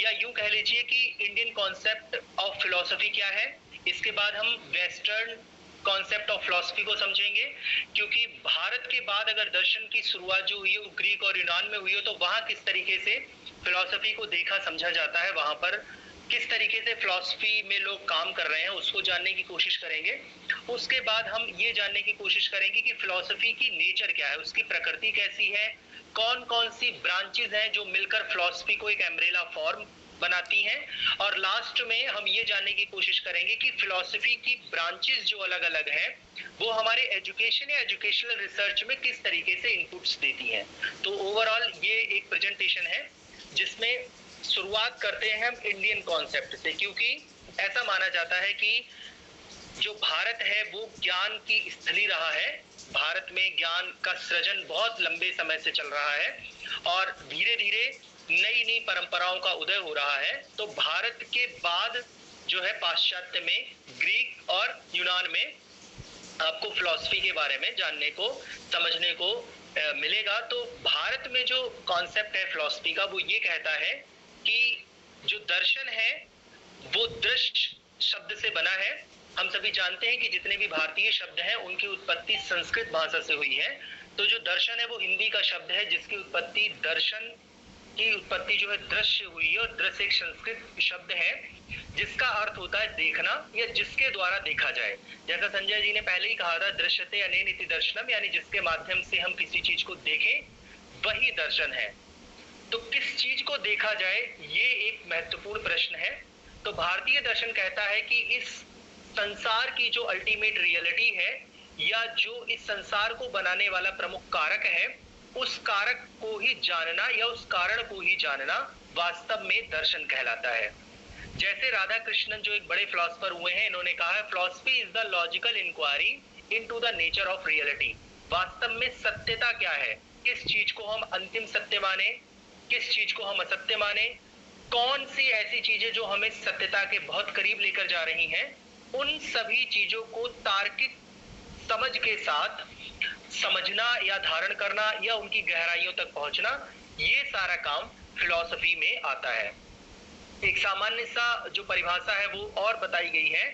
या यूं कह लीजिए कि इंडियन कॉन्सेप्ट ऑफ फिलॉसफी क्या है। इसके बाद हम वेस्टर्न कॉन्सेप्ट ऑफ फिलॉसफी को समझेंगे, क्योंकि भारत के बाद अगर दर्शन की शुरुआत जो हुई है वो ग्रीक और यूनान में हुई हो, तो वहां किस तरीके से फिलॉसफी को देखा समझा जाता है, वहां पर किस तरीके से फिलॉसफी में लोग काम कर रहे हैं, उसको जानने की कोशिश करेंगे। उसके बाद हम ये जानने की कोशिश करेंगे कि फिलॉसफी की नेचर क्या है, उसकी प्रकृति कैसी है, कौन कौन सी ब्रांचेस हैं जो मिलकर फिलॉसफी को एक एम्ब्रेला फॉर्म बनाती हैं। और लास्ट में हम ये जानने की कोशिश करेंगे कि फिलॉसफी की ब्रांचेस जो अलग अलग हैं वो हमारे एजुकेशन या एजुकेशनल रिसर्च में किस तरीके से इनपुट्स देती हैं। तो ओवरऑल ये एक प्रेजेंटेशन है जिसमें शुरुआत करते हैं हम इंडियन कॉन्सेप्ट से, क्योंकि ऐसा माना जाता है कि जो भारत है वो ज्ञान की स्थली रहा है। भारत में ज्ञान का सृजन बहुत लंबे समय से चल रहा है और धीरे धीरे नई नई परंपराओं का उदय हो रहा है। तो भारत के बाद जो है पाश्चात्य में, ग्रीक और यूनान में आपको फिलॉसफी के बारे में जानने को समझने को मिलेगा। तो भारत में जो कॉन्सेप्ट है फिलॉसफी का वो ये कहता है कि जो दर्शन है वो दृश्य शब्द से बना है। हम सभी जानते हैं कि जितने भी भारतीय शब्द हैं उनकी उत्पत्ति संस्कृत भाषा से हुई है। तो जो दर्शन है वो हिंदी का शब्द है जिसकी उत्पत्ति दर्शन की उत्पत्ति जो है दृश्य हुई है, और दृश्य एक संस्कृत शब्द है जिसका अर्थ होता है देखना या जिसके द्वारा देखा जाए। जैसा संजय जी ने पहले ही कहा था, दृश्यते अनेन इति दर्शनम, यानी जिसके माध्यम से हम किसी चीज को देखें वही दर्शन है। तो किस चीज को देखा जाए ये एक महत्वपूर्ण प्रश्न है। तो भारतीय दर्शन कहता है कि इस संसार की जो अल्टीमेट रियलिटी है या जो इस संसार को बनाने वाला प्रमुख कारक है, उस कारक को ही जानना या उस कारण को ही जानना वास्तव में दर्शन कहलाता है। जैसे राधा कृष्णन जो एक बड़े फिलोसोफर हुए हैं, इन्होंने कहा है philosophy is the logical inquiry into the nature of reality. वास्तव में सत्यता क्या है, किस चीज को हम अंतिम सत्य माने, किस चीज को हम असत्य माने, कौन सी ऐसी चीजें जो हमें सत्यता के बहुत करीब लेकर जा रही हैं, उन सभी चीजों को तार्किक समझ के साथ समझना या धारण करना या उनकी गहराइयों तक पहुंचना, ये सारा काम फिलॉसफी में आता है। एक सामान्य सा जो परिभाषा है वो और बताई गई है,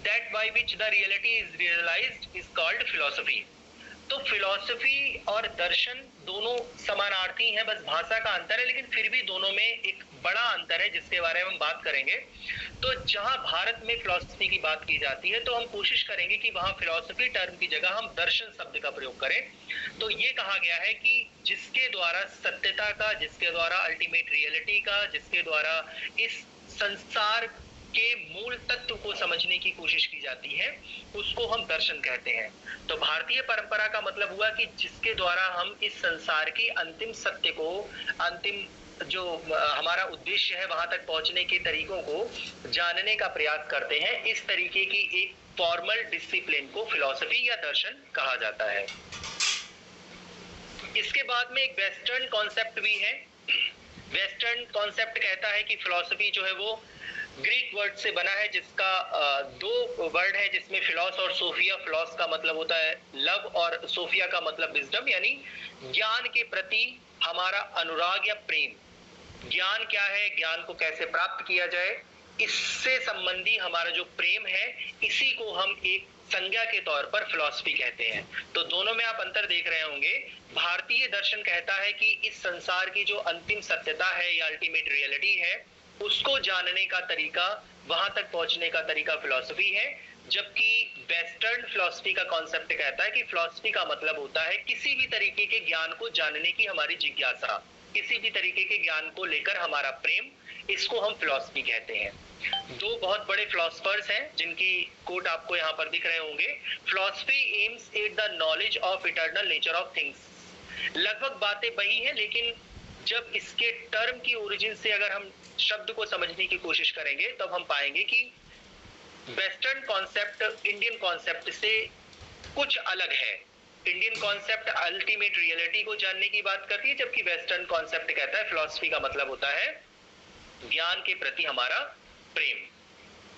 that by which the reality is realized is called philosophy. तो फिलॉसफी और दर्शन दोनों समानार्थी हैं, बस भाषा का अंतर है, लेकिन फिर भी दोनों में एक बड़ा अंतर है जिसके बारे में हम बात करेंगे। तो जहां भारत में फिलॉसफी की बात की जाती है तो हम कोशिश करेंगे कि वहां फिलॉसफी टर्म की जगह हम दर्शन शब्द का प्रयोग करें। तो ये कहा गया है कि जिसके द्वारा सत्यता का, जिसके द्वारा अल्टीमेट रियलिटी का, जिसके द्वारा इस संसार के मूल तत्व को समझने की कोशिश की जाती है, उसको हम दर्शन कहते हैं। तो भारतीय परंपरा का मतलब हुआ कि जिसके द्वारा हम इस संसार की अंतिम सत्य को, अंतिम जो हमारा उद्देश्य है वहां तक पहुंचने के तरीकों को जानने का प्रयास करते हैं। इस तरीके की एक फॉर्मल डिसिप्लिन को फिलॉसफी या दर्शन कहा जाता है। इसके बाद में एक वेस्टर्न कॉन्सेप्ट भी है। वेस्टर्न कॉन्सेप्ट कहता है कि फिलॉसफी जो है वो ग्रीक वर्ड से बना है, जिसका दो वर्ड है जिसमें फिलॉस और सोफिया। फिलॉस का मतलब होता है लव और सोफिया का मतलब विजडम, यानी ज्ञान के प्रति हमारा अनुराग या प्रेम। ज्ञान क्या है, ज्ञान को कैसे प्राप्त किया जाए, इससे संबंधी हमारा जो प्रेम है, इसी को हम एक संज्ञा के तौर पर फिलॉसफी कहते हैं। तो दोनों में आप अंतर देख रहे होंगे। भारतीय दर्शन कहता है कि इस संसार की जो अंतिम सत्यता है या अल्टीमेट रियलिटी है, उसको जानने का तरीका, वहां तक पहुंचने का तरीका फिलॉसफी है। जबकि वेस्टर्न फिलॉसफी का कॉन्सेप्ट कहता है कि फिलॉसफी का मतलब होता है किसी भी तरीके के ज्ञान को जानने की हमारी जिज्ञासा, किसी भी तरीके के ज्ञान को लेकर हमारा प्रेम, इसको हम फिलॉसफी कहते हैं। दो बहुत बड़े फिलोसफर्स हैं जिनकी कोट आपको यहाँ पर दिख रहे होंगे। Philosophy aims at the knowledge of eternal nature of things. लगभग बातें वही हैं, लेकिन जब इसके टर्म की ओरिजिन से अगर हम शब्द को समझने की कोशिश करेंगे तब हम पाएंगे कि वेस्टर्न कॉन्सेप्ट इंडियन कॉन्सेप्ट से कुछ अलग है। इंडियन कॉन्सेप्ट अल्टीमेट रियलिटी को जानने की बात करती है, जबकि वेस्टर्न कॉन्सेप्ट कहता है फिलॉसफी का मतलब होता है ज्ञान के प्रति हमारा प्रेम।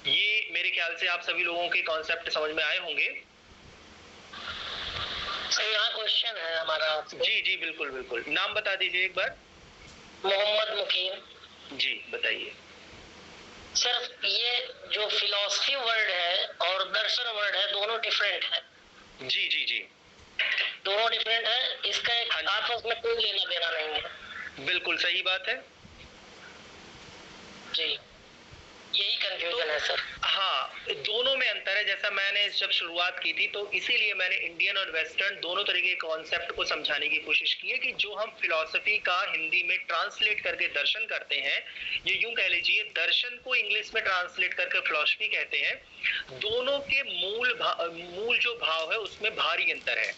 ये मेरे ख्याल से आप सभी लोगों के कॉन्सेप्ट समझ में आए होंगे। सर यहाँ क्वेश्चन है हमारा। जी जी बिल्कुल बिल्कुल, नाम बता दीजिए एक बार। मोहम्मद मुकीम। जी बताइए। बताइए सर। ये जो फिलॉसफी वर्ड है और दर्शन वर्ड है, दोनों डिफरेंट है। जी जी जी, दोनों डिफरेंट है, इसका आपस में कोई लेना देना नहीं है। बिल्कुल सही बात है जी, यही कंफ्यूजन है सर। हाँ, दोनों में अंतर है। जैसा मैंने जब शुरुआत की थी तो इसीलिए मैंने इंडियन और वेस्टर्न दोनों तरीके के कॉन्सेप्ट को समझाने की कोशिश की है कि जो हम फिलॉसफी का हिंदी में ट्रांसलेट करके दर्शन करते हैं, ये यूं कह लीजिए दर्शन को इंग्लिश में ट्रांसलेट करके फिलॉसफी कहते हैं, दोनों के मूल जो भाव है उसमें भारी अंतर है।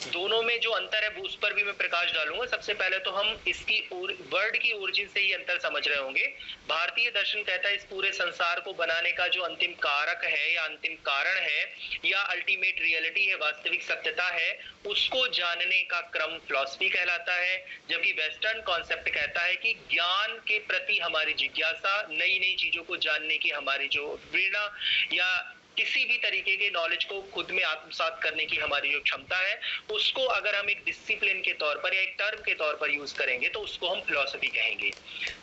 दोनों में जो अंतर है उस पर भी मैं प्रकाश डालूंगा। सबसे पहले तो हम इसकी वर्ड की ओरिजिन से ही अंतर समझ रहे होंगे। भारतीय दर्शन कहता है इस पूरे संसार को बनाने का जो अंतिम कारक है या अंतिम कारण है या अल्टीमेट रियलिटी है, वास्तविक सत्यता है, उसको जानने का क्रम फिलॉसफी कहलाता है। जबकि वेस्टर्न कॉन्सेप्ट कहता है कि ज्ञान के प्रति हमारी जिज्ञासा, नई नई चीजों को जानने की हमारी जो प्रेरणा या किसी भी तरीके के नॉलेज को खुद में आत्मसात करने की हमारी जो क्षमता है, उसको अगर हम एक डिसिप्लिन के तौर पर या एक टर्म के तौर पर यूज करेंगे तो उसको हम फिलॉसफी कहेंगे।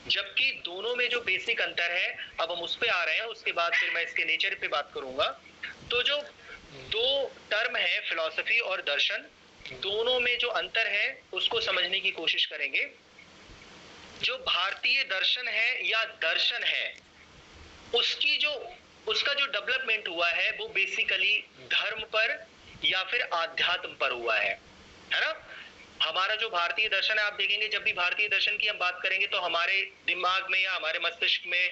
जबकि दोनों में जो बेसिक अंतर है, अब हम उस पे आ रहे हैं, उसके बाद फिर मैं इसके नेचर पे बात करूंगा। तो जो दो टर्म है फिलॉसफी और दर्शन, दोनों में जो अंतर है उसको समझने की कोशिश करेंगे। जो भारतीय दर्शन है या दर्शन है, उसका जो डेवलपमेंट हुआ है वो बेसिकली धर्म पर या फिर आध्यात्म पर हुआ है ना। हमारा जो भारतीय दर्शन है, आप देखेंगे जब भी भारतीय दर्शन की हम बात करेंगे तो हमारे दिमाग में या हमारे मस्तिष्क में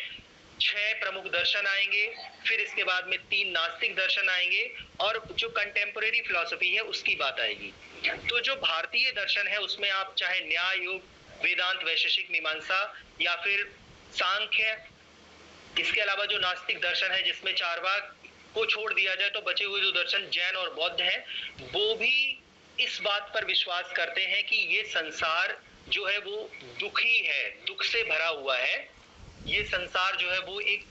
6 प्रमुख दर्शन आएंगे, फिर इसके बाद में 3 नास्तिक दर्शन आएंगे और जो कंटेम्परेरी फिलॉसफी है उसकी बात आएगी। तो जो भारतीय दर्शन है उसमें आप चाहे न्याय, योग, वेदांत, वैशेषिक मीमांसा या फिर सांख्य, इसके अलावा जो नास्तिक दर्शन है जिसमें चारवाक को छोड़ दिया जाए तो बचे हुए जो दर्शन जैन और बौद्ध हैं, वो भी इस बात पर विश्वास करते हैं कि ये संसार जो है वो दुखी है, दुख से भरा हुआ है। ये संसार जो है वो एक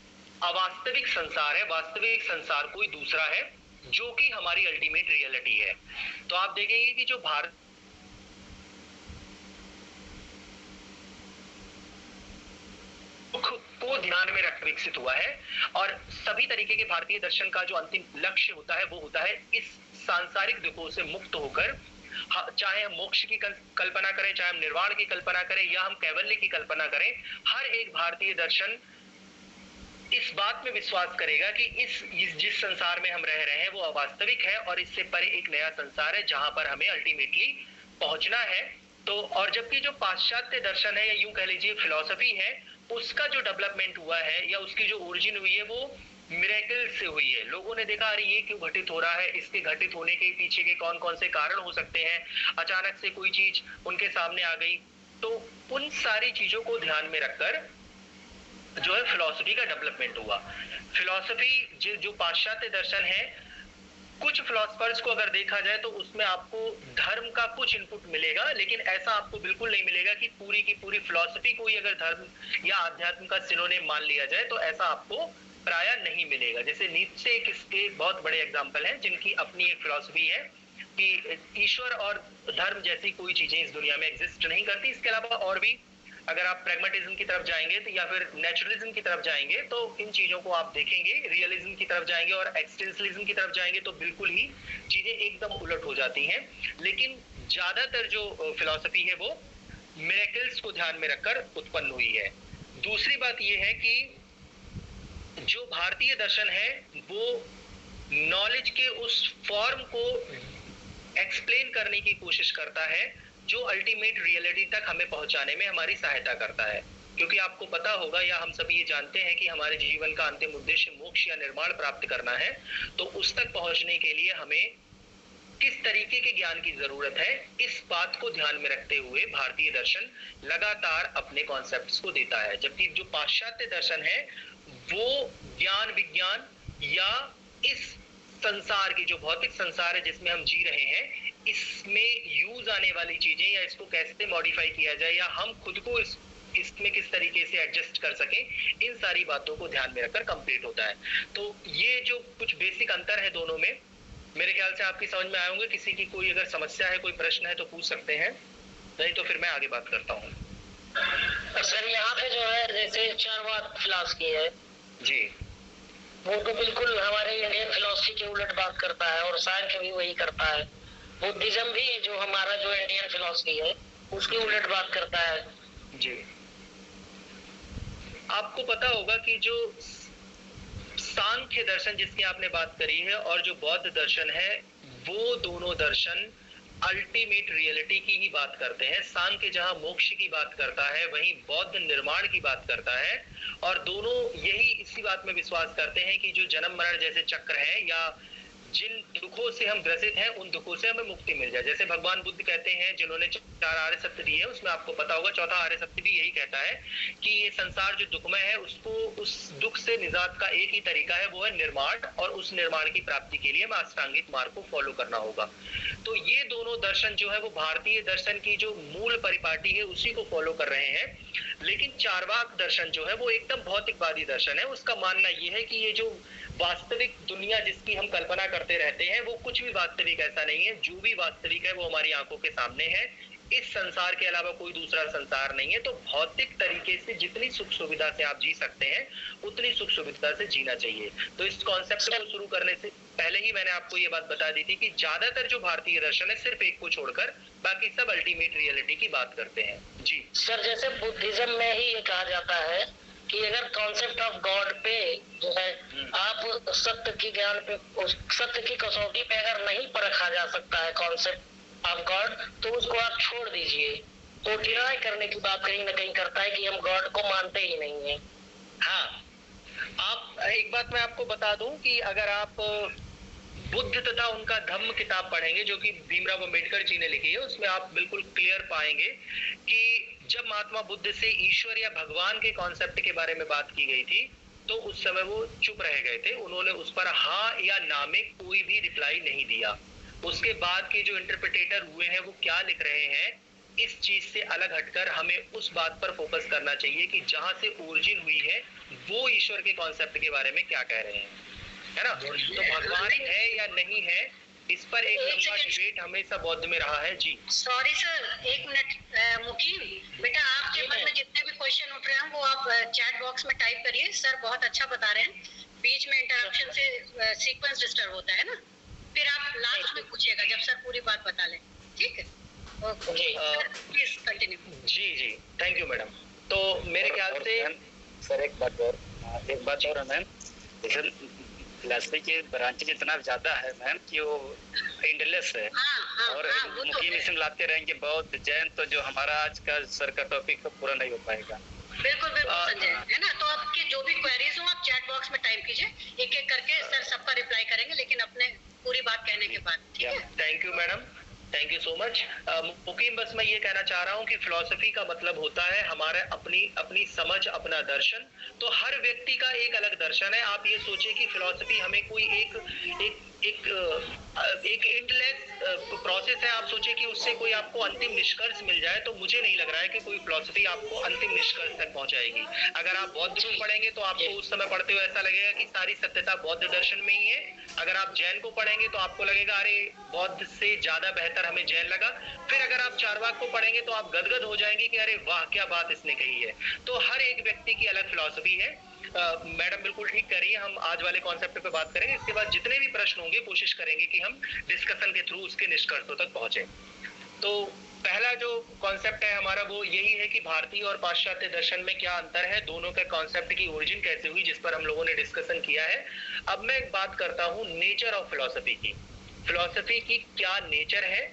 अवास्तविक संसार है, वास्तविक संसार कोई दूसरा है जो कि हमारी अल्टीमेट रियलिटी है। तो आप देखेंगे कि जो भारत को ध्यान में रख विकसित हुआ है और सभी तरीके के भारतीय दर्शन का जो अंतिम लक्ष्य होता है वो होता है इस सांसारिक दुखों से मुक्त होकर, चाहे हम मोक्ष की कल्पना करें, चाहे हम निर्वाण की कल्पना करें या हम कैवल्य की कल्पना करें, हर एक भारतीय दर्शन इस बात में विश्वास करेगा कि इस जिस संसार में हम रह रहे हैं वो अवास्तविक है और इससे परे एक नया संसार है जहां पर हमें अल्टीमेटली पहुंचना है। तो और जबकि जो पाश्चात्य दर्शन है या यूं कह लीजिए फिलॉसफी है, उसका जो डेवलपमेंट हुआ है या उसकी जो ओरिजिन हुई है वो मिरेकल से हुई है। लोगों ने देखा अरे ये क्यों घटित हो रहा है, इसके घटित होने के पीछे के कौन कौन से कारण हो सकते हैं, अचानक से कोई चीज उनके सामने आ गई। तो उन सारी चीजों को ध्यान में रखकर जो है फिलॉसफी का डेवलपमेंट हुआ। फिलॉसफी जो पाश्चात्य दर्शन है, कुछ फिलोसफर्स को अगर देखा जाए तो उसमें आपको धर्म का कुछ इनपुट मिलेगा, लेकिन ऐसा आपको बिल्कुल नहीं मिलेगा कि पूरी की पूरी फिलॉसफी को ही अगर धर्म या अध्यात्म का सिनोनिम मान लिया जाए तो ऐसा आपको प्राय नहीं मिलेगा। जैसे नीत्शे एक इसके बहुत बड़े एग्जाम्पल हैं जिनकी अपनी एक फिलॉसफी है कि ईश्वर और धर्म जैसी कोई चीजें इस दुनिया में एग्जिस्ट नहीं करती। इसके अलावा और भी अगर आप प्रैग्मेटिज्म की तरफ जाएंगे तो या फिर नेचुरलिज्म की तरफ जाएंगे तो इन चीजों को आप देखेंगे, रियलिज्म की तरफ जाएंगे और एक्सटेंशलिज्म की तरफ जाएंगे तो बिल्कुल ही चीजें एकदम उलट हो जाती हैं। लेकिन ज्यादातर जो फिलॉसफी है वो मिरेकल्स को ध्यान में रखकर उत्पन्न हुई है। दूसरी बात यह है कि जो भारतीय दर्शन है वो नॉलेज के उस फॉर्म को एक्सप्लेन करने की कोशिश करता है जो अल्टीमेट रियलिटी तक हमें पहुंचाने में हमारी सहायता करता है। क्योंकि आपको पता होगा या हम सभी ये जानते हैं कि हमारे जीवन का अंतिम उद्देश्य मोक्ष या निर्वाण प्राप्त करना है, तो उस तक पहुंचने के लिए हमें किस तरीके के ज्ञान की जरूरत है, इस बात को ध्यान में रखते हुए भारतीय दर्शन लगातार अपने कॉन्सेप्ट्स को देता है। जबकि जो पाश्चात्य दर्शन है वो ज्ञान विज्ञान या इस संसार की जो भौतिक संसार है जिसमें हम जी रहे हैं, इसमें यूज आने वाली चीजें या इसको कैसे मॉडिफाई किया जाए या हम खुद को इसमें किस तरीके से एडजस्ट कर सकें, इन सारी बातों को ध्यान में रखकर कंप्लीट होता है। तो ये जो कुछ बेसिक अंतर है दोनों में, मेरे ख्याल से आपकी समझ में आए होंगे। किसी की कोई अगर समस्या है, कोई प्रश्न है तो पूछ सकते हैं, नहीं तो फिर मैं आगे बात करता हूँ। सर यहाँ पे जो है जैसे चारवाक फिलॉसफी है जी, वो तो बिल्कुल हमारे इंडियन फिलॉसफी के उलट बात करता है, और सांख्य भी वही करता है। बुद्धिज्म भी जो हमारा जो इंडियन फिलॉसफी है उसके उलट बात करता है। जी। आपको पता होगा कि जो सांख्य दर्शन जिसकी आपने बात करी है और जो बौद्ध दर्शन है, वो दोनों दर्शन अल्टीमेट रियलिटी की ही बात करते हैं। सांख्य जहां मोक्ष की बात करता है, वहीं बौद्ध निर्माण की बात करता है। और दोनों यही इसी बात में विश्वास करते हैं कि जो जन्म मरण जैसे चक्र है या जिन दुखों से हम ग्रसित हैं, उन दुखों से हमें मुक्ति मिल जाए। जैसे भगवान बुद्ध कहते हैं, जिन्होंने 4 आर्य सत्य दिए हैं, उसमें आपको पता होगा चौथा आर्य सत्य भी यही कहता है कि ये संसार जो दुखमय है, उसको उस दुख से निजात का एक ही तरीका है, वो है निर्माण, और उस निर्माण की प्राप्ति के लिए हमें अष्टांगिक मार्ग को फॉलो करना होगा। तो ये दोनों दर्शन जो है वो भारतीय दर्शन की जो मूल परिपाटी है उसी को फॉलो कर रहे हैं। लेकिन चारवाक दर्शन जो है वो एकदम भौतिकवादी दर्शन है। उसका मानना ये है कि ये जो वास्तविक दुनिया जिसकी हम कल्पना करते रहते हैं, वो कुछ भी वास्तविक ऐसा नहीं है। जो भी वास्तविक है वो हमारी आंखों के सामने है। इस संसार के अलावा कोई दूसरा संसार नहीं है। तो भौतिक तरीके से जितनी सुख सुविधा से आप जी सकते हैं, उतनी सुख सुविधा से जीना चाहिए। तो इस कॉन्सेप्ट को शुरू करने से पहले ही मैंने आपको ये बात बता दी थी कि ज्यादातर जो भारतीय दर्शन है, सिर्फ एक को छोड़कर बाकी सब अल्टीमेट रियलिटी की बात करते हैं। जी सर, जैसे बुद्धिज्म में ही ये कहा जाता है कि अगर कॉन्सेप्ट ऑफ गॉड पे जो है आप सत्य की ज्ञान पे, सत्य की कसौटी पे अगर नहीं परखा जा सकता है कॉन्सेप्ट ऑफ गॉड, तो उसको आप छोड़ दीजिए। तो डिनाई करने की बात कहीं ना कहीं करता है कि हम गॉड को मानते ही नहीं है। हाँ, आप एक बात मैं आपको बता दूं कि अगर आप बुद्ध तथा उनका धम्म किताब पढ़ेंगे, जो कि भीमराव अंबेडकर जी ने लिखी है, उसमें आप बिल्कुल क्लियर पाएंगे कि जब महात्मा बुद्ध से ईश्वर या भगवान के कॉन्सेप्ट के बारे में बात की गई थी, तो उस समय वो चुप रह गए थे। उन्होंने उस पर हाँ या ना में कोई भी रिप्लाई नहीं दिया। उसके बाद के जो इंटरप्रिटेटर हुए हैं वो क्या लिख रहे हैं, इस चीज से अलग हटकर हमें उस बात पर फोकस करना चाहिए कि जहां से ओरिजिन हुई है, वो ईश्वर के कॉन्सेप्ट के बारे में क्या कह रहे हैं, है ना। तो भगवान है या नहीं है, इस पर एक लंबा डिबेट हमेशा बौद्ध में रहा है। जी सॉरी सर, 1 मिनट। मुकीम बेटा, आपके मन में जितने भी क्वेश्चन उठ रहे हैं वो आप चैट बॉक्स में टाइप करिए। सर बहुत अच्छा बता रहे हैं, बीच में इंटरप्शन से सीक्वेंस डिस्टर्ब होता है ना। फिर आप लास्ट में पूछिएगा जब सर पूरी बात बता लें, ठीक है? Okay, please continue. जी जी, थैंक यू मैडम। तो मेरे ख्याल से सर एक बात और है मैम, जैसे फिलॉसफी के ब्रांचेज इतना ज्यादा है मैम कि वो एंडलेस है। और मुकीम इसमें लाते रहेंगे बौद्ध जैन, तो जो हमारा आज का सर का टॉपिक पूरा नहीं हो पाएगा। बिल्कुल बिल्कुल संजय, है ना। तो आपके जो भी क्वेरीज हो आप चैट बॉक्स में टाइप कीजिए, एक एक करके सर सबका रिप्लाई करेंगे, लेकिन अपने पूरी बात कहने के बाद, ठीक है? Thank you madam, thank you so much. Mukeem, बस मैं ये कहना चाह रहा हूँ कि फिलॉसफी का मतलब होता है हमारे अपनी समझ, अपना दर्शन। तो हर व्यक्ति का एक अलग दर्शन है। आप ये सोचिए कि फिलॉसफी हमें कोई एक एंडलेस प्रोसेस है। आप सोचिए कि उससे कोई आपको अंतिम निष्कर्ष मिल जाए, तो मुझे नहीं लग रहा है कि कोई फिलॉसफी आपको अंतिम निष्कर्ष तक पहुंचाएगी। अगर आप बौद्ध को पढ़ेंगे तो आपको उस समय पढ़ते हुए ऐसा लगेगा कि सारी सत्यता बौद्ध दर्शन में ही है। अगर आप जैन को पढ़ेंगे तो आपको लगेगा अरे बौद्ध से ज्यादा बेहतर हमें जैन लगा। फिर अगर आप चारवाक को पढ़ेंगे तो आप गदगद हो जाएंगे कि अरे वाह क्या बात इसने कही है। तो हर एक व्यक्ति की अलग फिलॉसफी है। मैडम बिल्कुल ठीक कर रही है। हम आज वाले कॉन्सेप्ट पे बात करेंगे, इसके बाद जितने भी प्रश्न होंगे कोशिश करेंगे कि हम डिस्कशन के थ्रू उसके निष्कर्षों तक पहुंचे। तो पहला जो कॉन्सेप्ट है हमारा वो यही है कि भारतीय और पाश्चात्य दर्शन में क्या अंतर है, दोनों के कॉन्सेप्ट की ओरिजिन कैसे हुई, जिस पर हम लोगों ने डिस्कशन किया है। अब मैं एक बात करता हूं नेचर ऑफ फिलॉसफी की। फिलॉसफी की क्या नेचर है।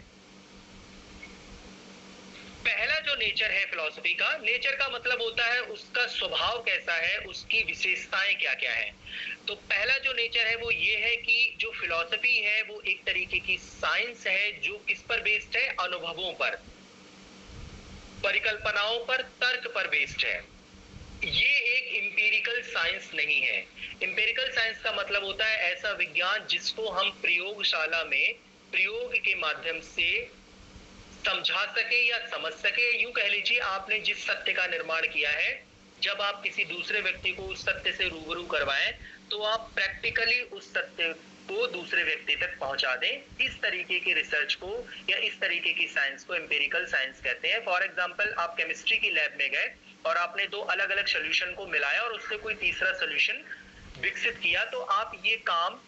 पहला जो नेचर है फिलॉसफी का, नेचर का मतलब होता है उसका स्वभाव कैसा है, उसकी विशेषताएं क्या क्या है। तो पहला जो नेचर है वो ये है कि जो फिलॉसफी है वो एक तरीके की साइंस है जो किस पर बेस्ड है, अनुभवों पर, परिकल्पनाओं पर, तर्क पर बेस्ड है। ये एक इंपेरिकल साइंस नहीं है। इंपेरिकल साइंस का मतलब होता है ऐसा विज्ञान जिसको हम प्रयोगशाला में प्रयोग के माध्यम से समझा सके या समझ सके। यूं कह लीजिए आपने जिस सत्य का निर्माण किया है, जब आप किसी दूसरे व्यक्ति को उस सत्य से रूबरू करवाएं तो आप प्रैक्टिकली उस सत्य को दूसरे व्यक्ति तक पहुंचा दें। इस तरीके की रिसर्च को या इस तरीके की साइंस को एम्पिरिकल साइंस कहते हैं। फॉर एग्जांपल आप केमिस्ट्री की लैब में गए, और आपने दो अलग अलग सोल्यूशन को मिलाया और उससे कोई तीसरा सोल्यूशन विकसित किया, तो आप ये काम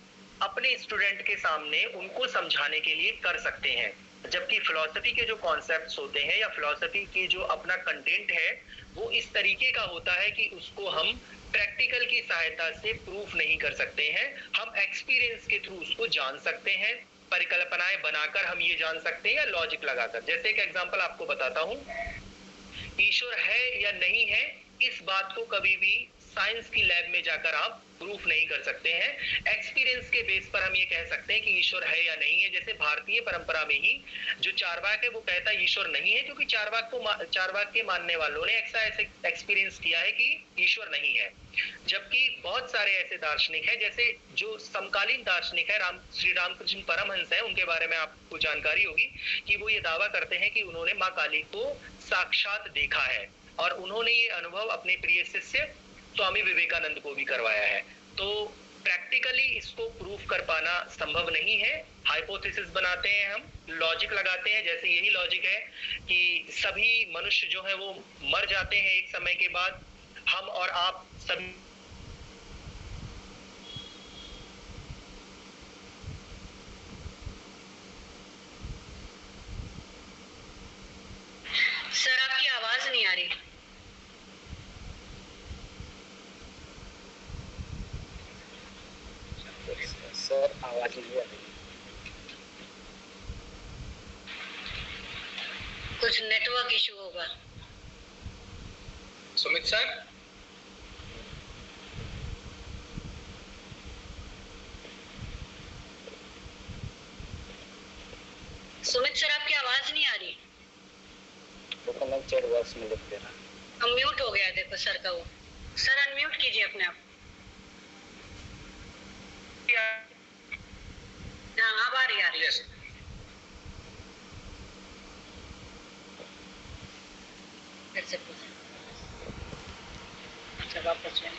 अपने स्टूडेंट के सामने उनको समझाने के लिए कर सकते हैं। जबकि फिलॉसफी के जो कॉन्सेप्ट्स होते हैं या फिलॉसफी की जो अपना कंटेंट है वो इस तरीके का होता है कि उसको हम प्रैक्टिकल की सहायता से प्रूफ नहीं कर सकते हैं, हम एक्सपीरियंस के थ्रू उसको जान सकते हैं, परिकल्पनाएं बनाकर हम ये जान सकते हैं या लॉजिक लगाकर। जैसे एक एग्जांपल आपको बताता हूं, ईश्वर है या नहीं है इस बात को कभी भी साइंस की लैब में जाकर आप प्रूफ नहीं कर सकते हैं। एक्सपीरियंस के बेस पर हम ये कह सकते हैं कि ईश्वर है या नहीं है। जैसे भारतीय परंपरा में ही जो चार्वाक है वो कहता है ईश्वर नहीं है, क्योंकि चार्वाक के मानने वालों ने ऐसा एक्सपीरियंस किया है कि ईश्वर नहीं है। जबकि बहुत सारे ऐसे दार्शनिक हैं, जैसे जो समकालीन दार्शनिक है श्री रामकृष्ण परमहंस है, उनके बारे में आपको जानकारी होगी कि वो ये दावा करते हैं कि उन्होंने माँ काली को साक्षात देखा है और उन्होंने ये अनुभव अपने प्रिय शिष्य स्वामी विवेकानंद को भी करवाया है। तो प्रैक्टिकली इसको प्रूफ कर पाना संभव नहीं है। हाइपोथेसिस बनाते हैं, हम लॉजिक लगाते हैं। जैसे यही लॉजिक है कि सभी मनुष्य जो है वो मर जाते हैं एक समय के बाद, हम और आप सभी सर आपकी आवाज नहीं आ रही। सर आवाज नहीं आ रही। कुछ नेटवर्क इशू होगा। सुमित सर, सुमित सर आपकी आवाज नहीं आ रही। तो मैं चैट बॉक्स में लिख दे रहा। म्यूट हो गया देखो सर का वो। सर अनम्यूट कीजिए अपने आप। हाँ अब आ रही है। फिर से पूछें। अच्छा वापस जाए।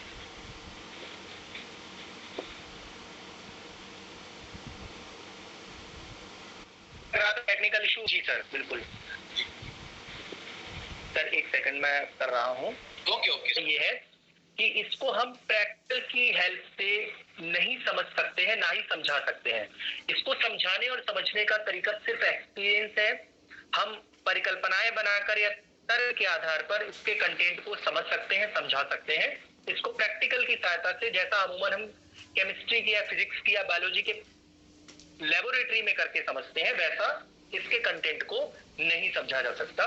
Technical issue. जी सर बिल्कुल सर, एक सेकंड मैं कर रहा हूँ। ओके। ये है कि इसको हम प्रैक्टिकल की हेल्प से नहीं समझ सकते हैं, ना ही समझा सकते हैं। इसको समझाने और समझने का तरीका सिर्फ एक्सपीरियंस है। हम परिकल्पनाएं बनाकर या तर्क के आधार पर इसके कंटेंट को समझ सकते हैं, समझा सकते हैं। इसको प्रैक्टिकल की सहायता से, जैसा अमूमन हम केमिस्ट्री की या फिजिक्स की या बायोलॉजी के लेबोरेटरी में करके समझते हैं, वैसा इसके कंटेंट को नहीं समझा जा सकता।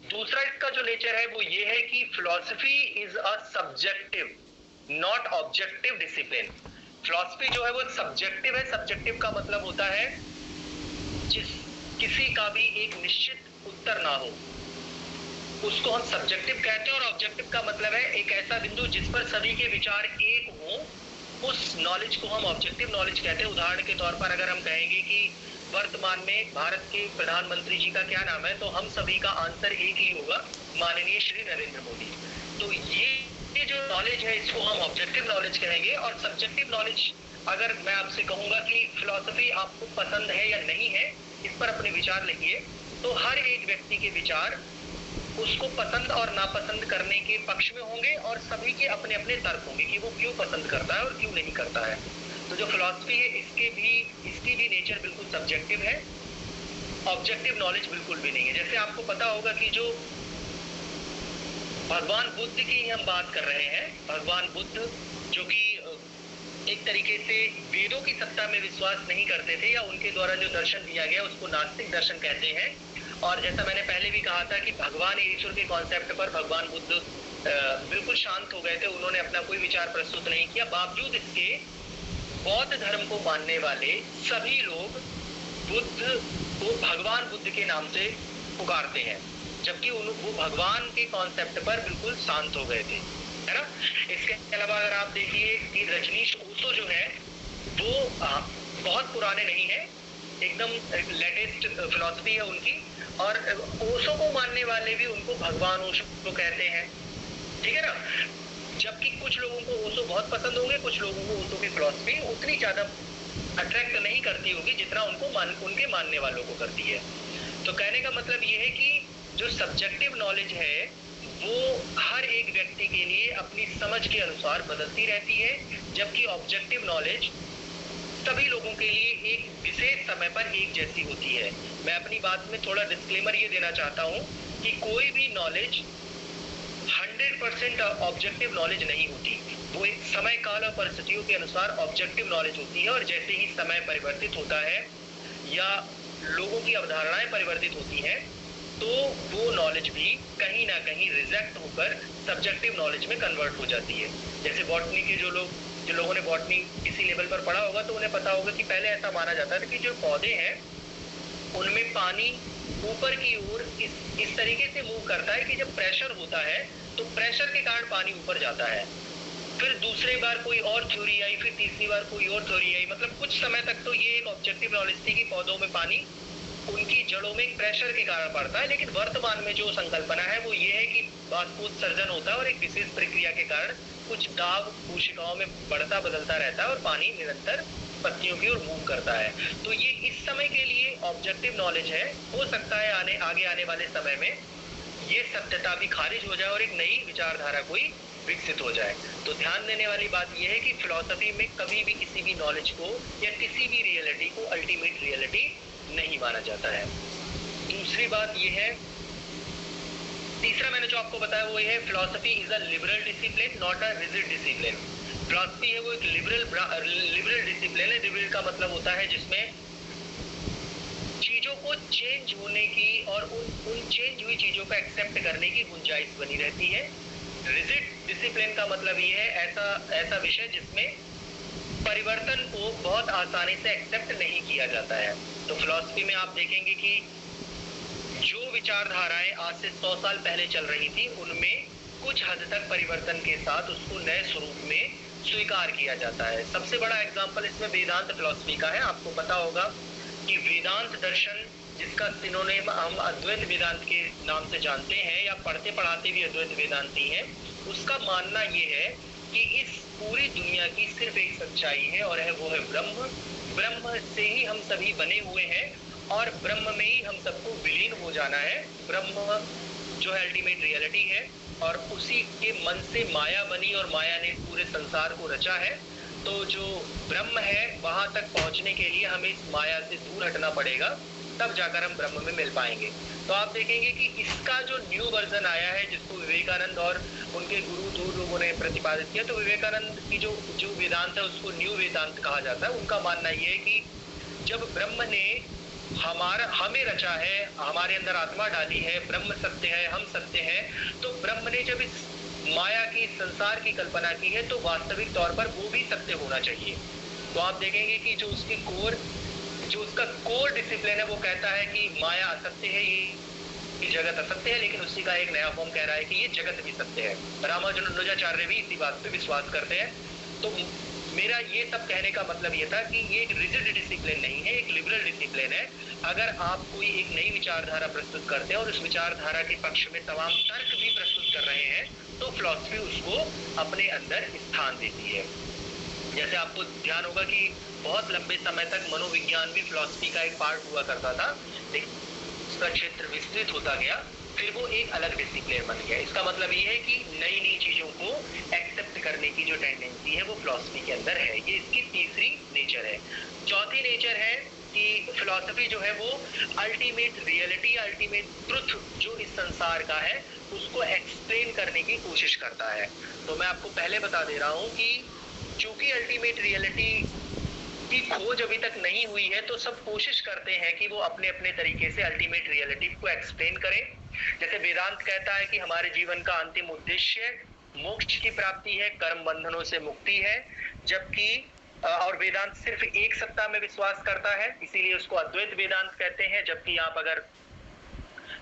दूसरा इसका जो नेचर है वो ये है कि philosophy is a subjective not objective discipline. Philosophy जो है वो सब्जेक्टिव है। सब्जेक्टिव का मतलब होता है जिस किसी का भी एक निश्चित उत्तर ना हो, उसको हम सब्जेक्टिव कहते हैं। और ऑब्जेक्टिव का मतलब है एक ऐसा बिंदु जिस पर सभी के विचार एक हो, उस नॉलेज को हम ऑब्जेक्टिव नॉलेज कहते हैं। उदाहरण के तौर पर अगर हम कहेंगे कि वर्तमान में भारत के प्रधानमंत्री जी का क्या नाम है, तो हम सभी का आंसर एक ही होगा, माननीय श्री नरेंद्र मोदी। तो ये जो नॉलेज है इसको हम ऑब्जेक्टिव नॉलेज कहेंगे। और सब्जेक्टिव नॉलेज, अगर मैं आपसे कहूंगा कि फिलॉसफी आपको पसंद है या नहीं है, इस पर अपने विचार लिखिए, तो हर एक व्यक्ति के विचार उसको पसंद और नापसंद करने के पक्ष में होंगे और सभी के अपने अपने तर्क होंगे कि वो क्यों पसंद करता है और क्यों नहीं करता है। तो जो फिलॉसफी है इसकी भी नेचर बिल्कुल सब्जेक्टिव है, ऑब्जेक्टिव नॉलेज बिल्कुल भी नहीं है। जैसे आपको पता होगा कि जो भगवान बुद्ध की हम बात कर रहे हैं, भगवान बुद्ध जो कि एक तरीके से वेदों की सत्ता में विश्वास नहीं करते थे, या उनके द्वारा जो दर्शन दिया गया उसको नास्तिक दर्शन कहते हैं। और जैसा मैंने पहले भी कहा था कि भगवान ईश्वर के कॉन्सेप्ट पर भगवान बुद्ध बिल्कुल शांत हो गए थे, उन्होंने अपना कोई विचार प्रस्तुत नहीं किया। बावजूद इसके बौद्ध धर्म को मानने वाले सभी लोग बुद्ध को भगवान बुद्ध के नाम से पुकारते हैं, जबकि वो भगवान के कॉन्सेप्ट पर बिल्कुल शांत हो गए थे, है ना। इसके अलावा अगर आप देखिए कि रजनीश ओशो जो है वो बहुत पुराने नहीं है, एकदम लेटेस्ट फिलॉसफी है उनकी। और ओशो को मानने वाले भी उनको भगवान ओशो को कहते हैं, ठीक है ना। जबकि कुछ लोगों को ओशो बहुत पसंद होंगे, कुछ लोगों को ओशो की फिलॉसफी उतनी ज्यादा अट्रैक्ट नहीं करती होगी जितना उनके मानने वालों को करती है। तो कहने का मतलब ये है कि जो सब्जेक्टिव नॉलेज है वो हर एक व्यक्ति के लिए अपनी समझ के अनुसार बदलती रहती है, जबकि ऑब्जेक्टिव नॉलेज सभी लोगों के लिए एक विशेष समय पर एक जैसी होती है। मैं अपनी बात में थोड़ा डिस्क्लेमर ये देना चाहता हूँ कि कोई भी नॉलेज 100% ऑब्जेक्टिव नॉलेज नहीं होती, वो एक समय काल और परिस्थितियों के अनुसार ऑब्जेक्टिव नॉलेज होती है। और जैसे ही समय परिवर्तित होता है या लोगों की अवधारणाएं परिवर्तित होती हैं, तो वो नॉलेज भी कहीं ना कहीं रिजेक्ट होकर सब्जेक्टिव नॉलेज में कन्वर्ट हो जाती है। जैसे बॉटनी के जो लोगों ने बॉटनी किसी लेवल पर पढ़ा होगा तो उन्हें पता होगा कि पहले ऐसा माना जाता था कि जो पौधे हैं उनमें पानी ऊपर की ओर इस तरीके से मूव करता है कि जब प्रेशर होता है तो प्रेशर के कारण पानी ऊपर जाता है। फिर दूसरी बार कोई और थ्योरी आई, फिर तीसरी बार कोई और थ्योरी आई। मतलब कुछ समय तक तो ये एक ऑब्जेक्टिव नॉलेज थी कि पौधों में पानी उनकी जड़ों में प्रेशर के कारण पड़ता है, लेकिन वर्तमान में जो संकल्पना है वो ये है कि बाष्पोत्सर्जन होता है और एक विशेष प्रक्रिया के कारण कुछ दाब कोशिकाओं में बढ़ता बदलता रहता है और पानी निरंतर पत्तियों की ओर मूव करता है। तो ये इस समय के लिए ऑब्जेक्टिव नॉलेज है। हो सकता है आगे आने वाले समय में ये सत्यता भी खारिज हो जाए और एक नई विचारधारा कोई विकसित हो जाए। तो ध्यान देने वाली बात यह है कि फिलॉसफी में कभी भी किसी भी नॉलेज को या किसी भी रियलिटी को अल्टीमेट रियलिटी नहीं माना जाता है। दूसरी बात यह है, तीसरा मैंने जो आपको बताया वो ये है, philosophy is a liberal discipline not a rigid discipline. Philosophy है वो एक लिबरल डिसिप्लिन है। लिबरल का मतलब होता है जिसमें चीजों को चेंज होने की और उन चेंज हुई चीजों को एक्सेप्ट करने की गुंजाइश बनी रहती है। रिजिड डिसिप्लिन का मतलब ये है ऐसा विषय जिसमें परिवर्तन को बहुत आसानी से एक्सेप्ट नहीं किया जाता है। तो फिलॉसफी में आप देखेंगे कि जो विचारधाराएं आज से 100 साल पहले चल रही थी उनमें कुछ हद तक परिवर्तन के साथ उसको नए स्वरूप में स्वीकार किया जाता है। सबसे बड़ा एग्जाम्पल इसमें वेदांत फिलॉसफी का है। आपको पता होगा कि वेदांत दर्शन, जिसका सिनोनिम हम अद्वैत वेदांत के नाम से जानते हैं या पढ़ते पढ़ाते भी अद्वैत वेदांती हैं, उसका मानना ये है कि इस पूरी दुनिया की सिर्फ एक सच्चाई है और वो है ब्रह्म। ब्रह्म से ही हम सभी बने हुए हैं और ब्रह्म में ही हम सबको विलीन हो जाना है। ब्रह्म जो है अल्टीमेट रियलिटी है और उसी के मन से माया बनी और माया ने पूरे संसार को रचा है। तो जो ब्रह्म है वहां तक पहुंचने के लिए हमें इस माया से दूर हटना पड़ेगा, तब जाकर हम ब्रह्म में मिल पाएंगे। तो आप देखेंगे कि इसका जो न्यू वर्जन आया है जिसको विवेकानंद और उनके गुरु दो लोगों ने प्रतिपादित किया, तो विवेकानंद की जो वेदांत है उसको न्यू वेदांत कहा जाता है। उनका मानना यह है कि जब ब्रह्म ने हमें रचा है, हमारे अंदर आत्मा डाली है, ब्रह्म सत्य है, हम सत्य हैं, तो ब्रह्म ने जब इस माया की संसार की कल्पना की है तो वास्तविक तौर पर वो भी सत्य होना चाहिए। तो आप देखेंगे कि जो उसका कोर डिसिप्लिन है वो कहता है कि माया असत्य है, ये जगत असत्य है, लेकिन उसी का एक नया फॉर्म कह रहा है कि ये जगत भी सत्य है। रामानुजाचार्य भी इसी बात पे विश्वास करते हैं। तो मेरा ये सब कहने का मतलब ये था कि ये एक रिजिड डिसिप्लिन नहीं है, एक लिबरल डिसिप्लिन है। अगर आप कोई एक नई विचारधारा प्रस्तुत करते हैं और उस विचारधारा के पक्ष में तमाम तर्क भी प्रस्तुत कर रहे हैं तो फिलॉसफी उसको अपने अंदर स्थान देती है। जैसे आपको ध्यान होगा कि बहुत लंबे समय तक मनोविज्ञान भी फिलॉसफी का एक पार्ट हुआ करता था, लेकिन उसका क्षेत्र विस्तृत होता गया, फिर वो एक अलग डिसिप्लिन बन गया। इसका मतलब ये है कि नई नई चीजों को एक्सेप्ट करने की जो टेंडेंसी है वो फिलॉसफी के अंदर है। ये इसकी तीसरी नेचर है। चौथी नेचर है कि फिलॉसफी जो है वो अल्टीमेट रियलिटी, अल्टीमेट ट्रुथ जो इस संसार का है उसको एक्सप्लेन करने की कोशिश करता है। तो मैं आपको पहले बता दे रहा हूँ कि चूंकि अल्टीमेट रियलिटी की खोज अभी तक नहीं हुई है तो सब कोशिश करते हैं कि वो अपने अपने तरीके से अल्टीमेट रियलिटी को एक्सप्लेन करें। जैसे वेदांत कहता है कि हमारे जीवन का अंतिम उद्देश्य मोक्ष की प्राप्ति है, कर्म बंधनों से मुक्ति है, जबकि और वेदांत सिर्फ एक सत्ता में विश्वास करता है, इसीलिए उसको अद्वैत वेदांत कहते हैं। जबकि आप अगर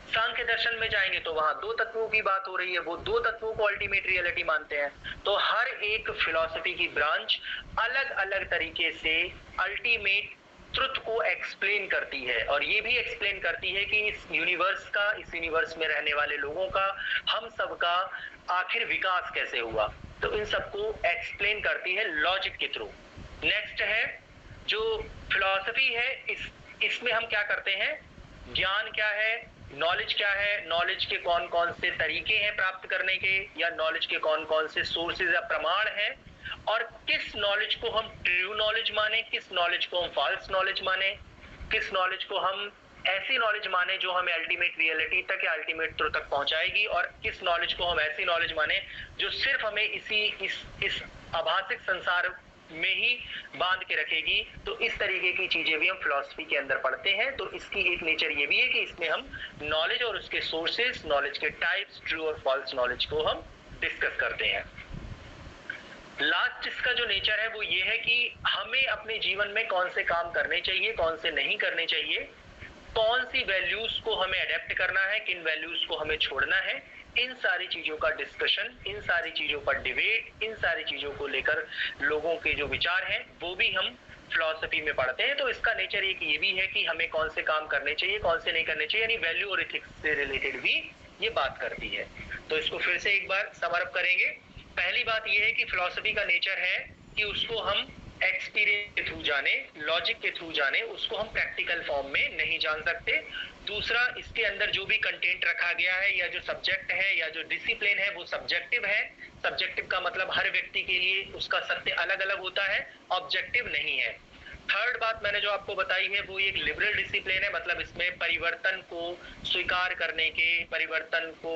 सांख्य दर्शन में जाएंगे तो वहां दो तत्वों की बात हो रही है, वो दो तत्वों को अल्टीमेट रियलिटी मानते हैं। तो हर एक फिलॉसफी की ब्रांच अलग अलग तरीके से अल्टीमेट ट्रुथ को एक्सप्लेन करती है और ये भी एक्सप्लेन करती है कि इस यूनिवर्स में रहने वाले लोगों का, हम सबका आखिर विकास कैसे हुआ। तो इन सबको एक्सप्लेन करती है लॉजिक के थ्रू। नेक्स्ट है जो फिलॉसफी है, इसमें हम क्या करते हैं, ज्ञान क्या है, नॉलेज क्या है, नॉलेज के कौन कौन से तरीके हैं प्राप्त करने के, या नॉलेज के कौन कौन से सोर्सेज या प्रमाण हैं, और किस नॉलेज को हम ट्रू नॉलेज माने, किस नॉलेज को हम फॉल्स नॉलेज माने, किस नॉलेज को हम ऐसी नॉलेज माने जो हमें अल्टीमेट रियलिटी तक या अल्टीमेट ट्रुथ तक पहुंचाएगी, और किस नॉलेज को हम ऐसी नॉलेज माने जो सिर्फ हमें इस आभासिक संसार में ही बांध के रखेगी। तो इस तरीके की चीजें भी हम फिलॉसफी के अंदर पढ़ते हैं। तो इसकी एक नेचर ये भी है कि इसमें हम नॉलेज और उसके सोर्सेस, नॉलेज के टाइप्स, ट्रू और फॉल्स नॉलेज को हम डिस्कस करते हैं। लास्ट इसका जो नेचर है वो ये है कि हमें अपने जीवन में कौन से काम करने चाहिए, कौन से नहीं करने चाहिए, कौन सी वैल्यूज को हमें अडेप्ट करना है, किन वैल्यूज को हमें छोड़ना है, इन सारी चीजों का डिस्कशन, इन सारी चीजों का डिबेट, इन सारी चीजों को लेकर लोगों के जो विचार हैं वो भी हम फिलॉसफी में पढ़ते हैं। तो इसका नेचर एक ये भी है कि हमें कौन से काम करने चाहिए, कौन से नहीं करने चाहिए, यानी वैल्यू और एथिक्स से रिलेटेड भी ये बात करती है। तो इसको फिर से एक बार समअप करेंगे। पहली बात यह है कि फिलॉसफी का नेचर है कि उसको हम एक्सपीरियंस के थ्रू जाने, लॉजिक के थ्रू जाने, उसको हम प्रैक्टिकल फॉर्म में नहीं जान सकते। दूसरा, इसके अंदर जो भी कंटेंट रखा गया है या जो सब्जेक्ट है या जो डिसिप्लिन है वो सब्जेक्टिव है। सब्जेक्टिव का मतलब हर व्यक्ति के लिए उसका सत्य अलग अलग होता है, ऑब्जेक्टिव नहीं है। थर्ड बात मैंने जो आपको बताई है वो एक लिबरल डिसिप्लिन है, मतलब इसमें परिवर्तन को स्वीकार करने के, परिवर्तन को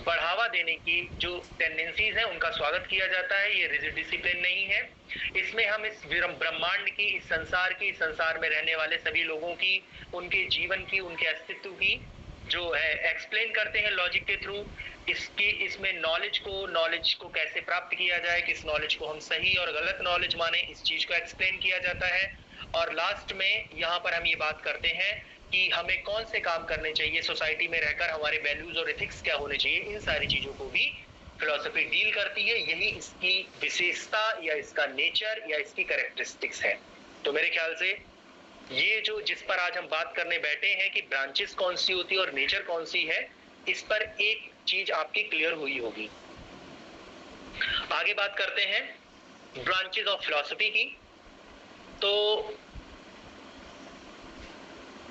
बढ़ावा देने की जो टेंडेंसीज हैं उनका स्वागत किया जाता है। ये रिजिड डिसिप्लिन नहीं है। इसमें हम इस ब्रह्मांड की, इस संसार में रहने वाले सभी लोगों की, उनके जीवन की, उनके अस्तित्व की जो है एक्सप्लेन करते हैं लॉजिक के थ्रू। इसमें नॉलेज को कैसे प्राप्त किया जाए, किस नॉलेज को हम सही और गलत नॉलेज माने, इस चीज को एक्सप्लेन किया जाता है। और लास्ट में यहाँ पर हम ये बात करते हैं कि हमें कौन से काम करने चाहिए, सोसाइटी में रहकर हमारे वैल्यूज और एथिक्स क्या होने चाहिए, इन सारी चीजों को भी फिलॉसफी डील करती है। यही इसकी विशेषता या इसका नेचर या इसकी कैरेक्टरिस्टिक्स है। तो मेरे ख्याल से ये जो जिस पर आज हम बात करने बैठे हैं कि ब्रांचेस कौन सी होती है और नेचर कौन सी है, इस पर एक चीज आपकी क्लियर हुई होगी। आगे बात करते हैं ब्रांचेस ऑफ फिलॉसफी की। तो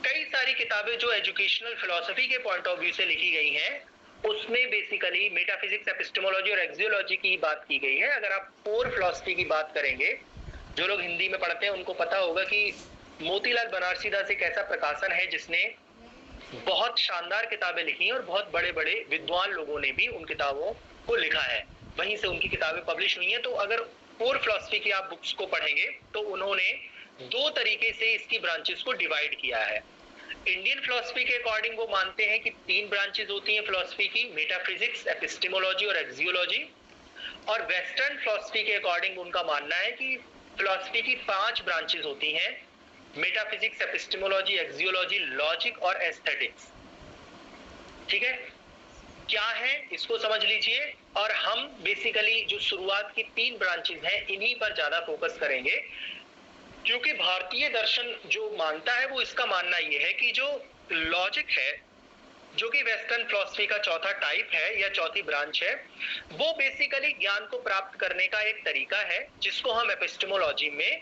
कई सारी किताबें जो एजुकेशनल फिलॉसफी के पॉइंट ऑफ व्यू से लिखी गई हैं उसमें बेसिकली मेटाफिजिक्स, एपिस्टेमोलॉजी और एक्सियोलॉजी की बात की गई है। अगर आप कोर फिलॉसफी की बात करेंगे, जो लोग हिंदी में पढ़ते हैं उनको पता होगा कि मोतीलाल बनारसीदास एक ऐसा प्रकाशन है जिसने बहुत शानदार किताबें लिखी हैं और बहुत बड़े बड़े विद्वान लोगों ने भी उन किताबों को लिखा है, वहीं से उनकी किताबें पब्लिश हुई हैं। तो अगर कोर फिलॉसफी की आप बुक्स को पढ़ेंगे तो उन्होंने दो तरीके से इसकी ब्रांचेस को डिवाइड किया है। इंडियन फिलॉसफी के अकॉर्डिंग वो मानते हैं कि 3 ब्रांचेस होती हैं फिलॉसफी की, मेटाफिजिक्स, एपिस्टेमोलॉजी और एक्सियोलॉजी। और वेस्टर्न फिलॉसफी के अकॉर्डिंग उनका मानना है कि फिलॉसफी की 5 ब्रांचेस होती हैं, मेटाफिजिक्स, एपिस्टेमोलॉजी, एक्सियोलॉजी, लॉजिक और एस्थेटिक्स। ठीक है, क्या है इसको समझ लीजिए। और हम बेसिकली जो शुरुआत की 3 ब्रांचेस हैं इन्हीं पर ज्यादा फोकस करेंगे, क्योंकि भारतीय दर्शन जो मानता है वो इसका मानना ये है कि जो लॉजिक है, जो कि वेस्टर्न फिलॉसफी का चौथा टाइप है या चौथी ब्रांच है, वो बेसिकली ज्ञान को प्राप्त करने का एक तरीका है जिसको हम एपिस्टेमोलॉजी में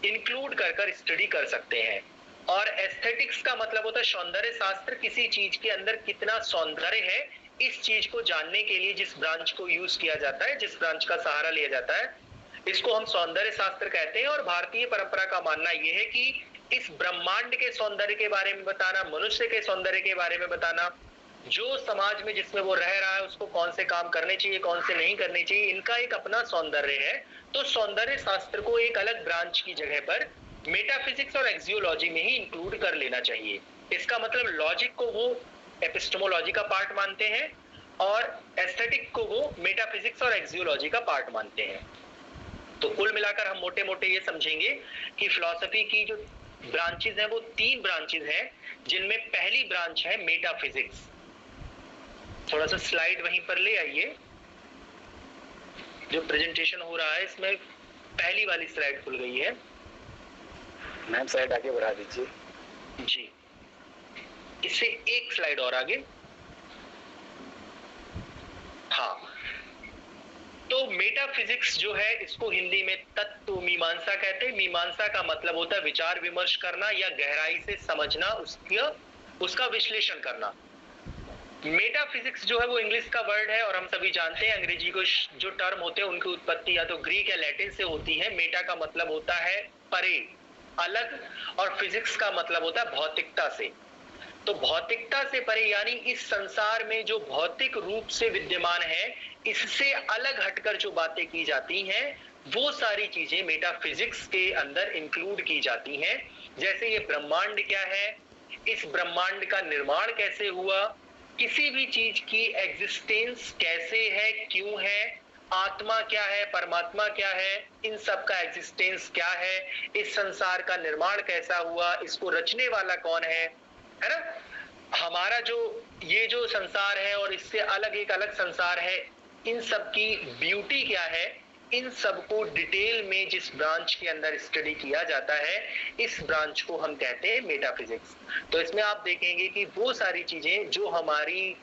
इंक्लूड कर स्टडी कर सकते हैं। और एस्थेटिक्स का मतलब होता है सौंदर्य शास्त्र, किसी चीज के अंदर कितना सौंदर्य है इस चीज को जानने के लिए जिस ब्रांच को यूज किया जाता है, जिस ब्रांच का सहारा लिया जाता है, इसको हम सौंदर्य शास्त्र कहते हैं। और भारतीय परंपरा का मानना यह है कि इस ब्रह्मांड के सौंदर्य के बारे में बताना, मनुष्य के सौंदर्य के बारे में बताना, जो समाज में जिसमें वो रह रहा है उसको कौन से काम करने चाहिए, कौन से नहीं करने चाहिए, इनका एक अपना सौंदर्य है। तो सौंदर्य शास्त्र को एक अलग ब्रांच की जगह पर मेटाफिजिक्स और एक्सियोलॉजी में ही इंक्लूड कर लेना चाहिए। इसका मतलब लॉजिक को वो एपिस्टेमोलॉजी का पार्ट मानते हैं और एस्थेटिक को वो मेटाफिजिक्स और एक्सियोलॉजी का पार्ट मानते हैं। तो कुल मिलाकर हम मोटे मोटे ये समझेंगे कि फिलॉसफी की जो ब्रांचेस हैं वो 3 ब्रांचेस हैं, जिनमें पहली ब्रांच है मेटाफिजिक्स। थोड़ा सा स्लाइड वहीं पर ले आइए, जो प्रेजेंटेशन हो रहा है इसमें पहली वाली स्लाइड खुल गई है। मैम स्लाइड आगे बढ़ा दीजिए जी, इससे एक स्लाइड और आगे। हाँ, तो मेटाफिजिक्स जो है इसको हिंदी में तत्व मीमांसा कहते हैं। मीमांसा का मतलब होता है विचार विमर्श करना या गहराई से समझना उसका उसका विश्लेषण करना। मेटाफिजिक्स जो है वो इंग्लिश का वर्ड है और हम सभी जानते हैं अंग्रेजी को जो टर्म होते हैं उनकी उत्पत्ति या तो ग्रीक या लैटिन से होती है। मेटा का मतलब होता है परे, अलग, और फिजिक्स का मतलब होता है भौतिकता से। तो भौतिकता से परे यानी इस संसार में जो भौतिक रूप से विद्यमान है, इससे अलग हटकर जो बातें की जाती हैं, वो सारी चीजें मेटाफिजिक्स के अंदर इंक्लूड की जाती हैं। जैसे ये ब्रह्मांड क्या है, इस ब्रह्मांड का निर्माण कैसे हुआ, किसी भी चीज की एग्जिस्टेंस कैसे है, क्यों है, आत्मा क्या है, परमात्मा क्या है, इन सब का एग्जिस्टेंस क्या है, इस संसार का निर्माण कैसा हुआ, इसको रचने वाला कौन है ना। हमारा जो ये जो संसार है और इससे अलग एक अलग संसार है, इन सब की ब्यूटी क्या है, इन सब को डिटेल में जिस ब्रांच के अंदर स्टडी किया जाता है, इस ब्रांच को हम कहते हैं मेटाफिजिक्स। तो इसमें आप देखेंगे कि वो सारी चीजें जो हमारी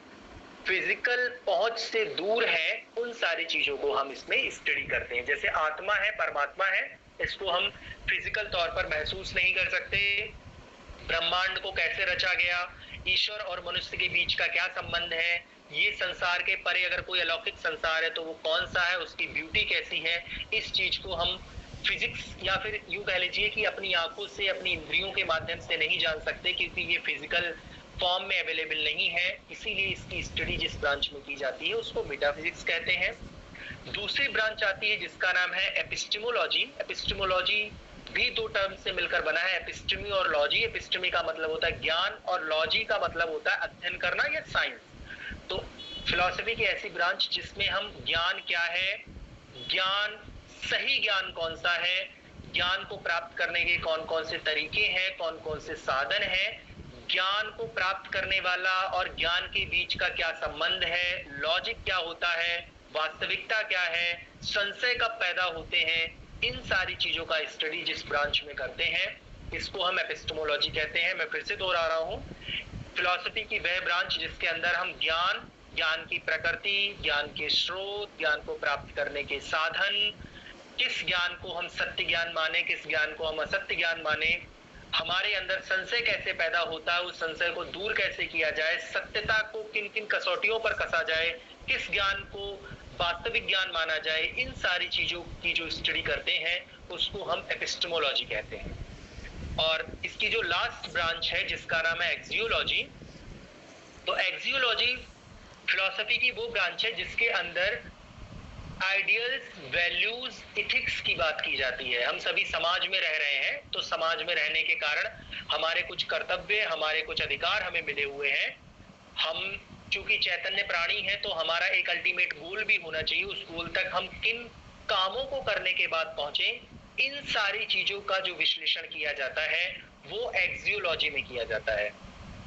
फिजिकल पहुंच से दूर है, उन सारी चीजों को हम इसमें स्टडी करते हैं। जैसे आत्मा है, परमात्मा है, इसको हम फिजिकल तौर पर महसूस नहीं कर सकते। ब्रह्मांड को कैसे रचा गया, ईश्वर और मनुष्य के बीच का क्या संबंध है, ये संसार के परे अगर कोई अलौकिक संसार है तो वो कौन सा है, उसकी ब्यूटी कैसी है, इस चीज को हम फिजिक्स या फिर यूं कह लीजिए कि अपनी आंखों से, अपनी इंद्रियों के माध्यम से नहीं जान सकते, क्योंकि ये फिजिकल फॉर्म में अवेलेबल नहीं है। इसीलिए इसकी स्टडी जिस ब्रांच में की जाती है उसको मेटाफिजिक्स कहते हैं। दूसरी ब्रांच आती है जिसका नाम है एपिस्टेमोलॉजी। एपिस्टेमोलॉजी भी दो टर्म से मिलकर बना है, एपिस्टेमी और लॉजी। एपिस्टेमी का मतलब होता है ज्ञान और लॉजी का मतलब होता है अध्ययन करना या साइंस। तो फिलॉसफी की ऐसी ब्रांच जिसमें हम ज्ञान क्या है, ज्ञान, सही ज्ञान कौन सा है, ज्ञान को प्राप्त करने के कौन कौन से तरीके हैं, कौन कौन से साधन हैं, ज्ञान को प्राप्त करने वाला और ज्ञान के बीच का क्या संबंध है, लॉजिक क्या होता है, वास्तविकता क्या है, संशय कब पैदा होते हैं, इन सारी चीजों का स्टडी जिस ब्रांच में करते हैं इसको हम एपिस्टेमोलॉजी कहते हैं। मैं फिर से दोहरा रहा हूं, फिलॉसफी की वह ब्रांच जिसके अंदर हम ज्ञान, ज्ञान की प्रकृति, ज्ञान के स्रोत, ज्ञान को प्राप्त करने के साधन, किस ज्ञान को हम सत्य ज्ञान माने, किस ज्ञान को हम असत्य ज्ञान माने, हमारे अंदर संशय कैसे पैदा होता है, उस संशय को दूर कैसे किया जाए, सत्यता को किन किन कसौटियों पर कसा जाए, किस ज्ञान को वास्तविक ज्ञान माना जाए, इन सारी चीजों की जो स्टडी करते हैं उसको हम एपिस्टेमोलॉजी कहते हैं। और इसकी जो लास्ट ब्रांच है जिसका नाम है एक्सियोलॉजी, तो एक्सियोलॉजी फिलॉसफी की वो ब्रांच है जिसके अंदर आइडियल्स, वैल्यूज, इथिक्स की बात की जाती है। हम सभी समाज में रह रहे हैं, तो समाज में रहने के कारण हमारे कुछ कर्तव्य, हमारे कुछ अधिकार हमें मिले हुए हैं। हम चूंकि चैतन्य प्राणी हैं तो हमारा एक अल्टीमेट गोल भी होना चाहिए, उस गोल तक हम किन कामों को करने के बाद पहुंचे, इन सारी चीजों का जो विश्लेषण किया जाता है वो एक्सियोलॉजी में किया जाता है।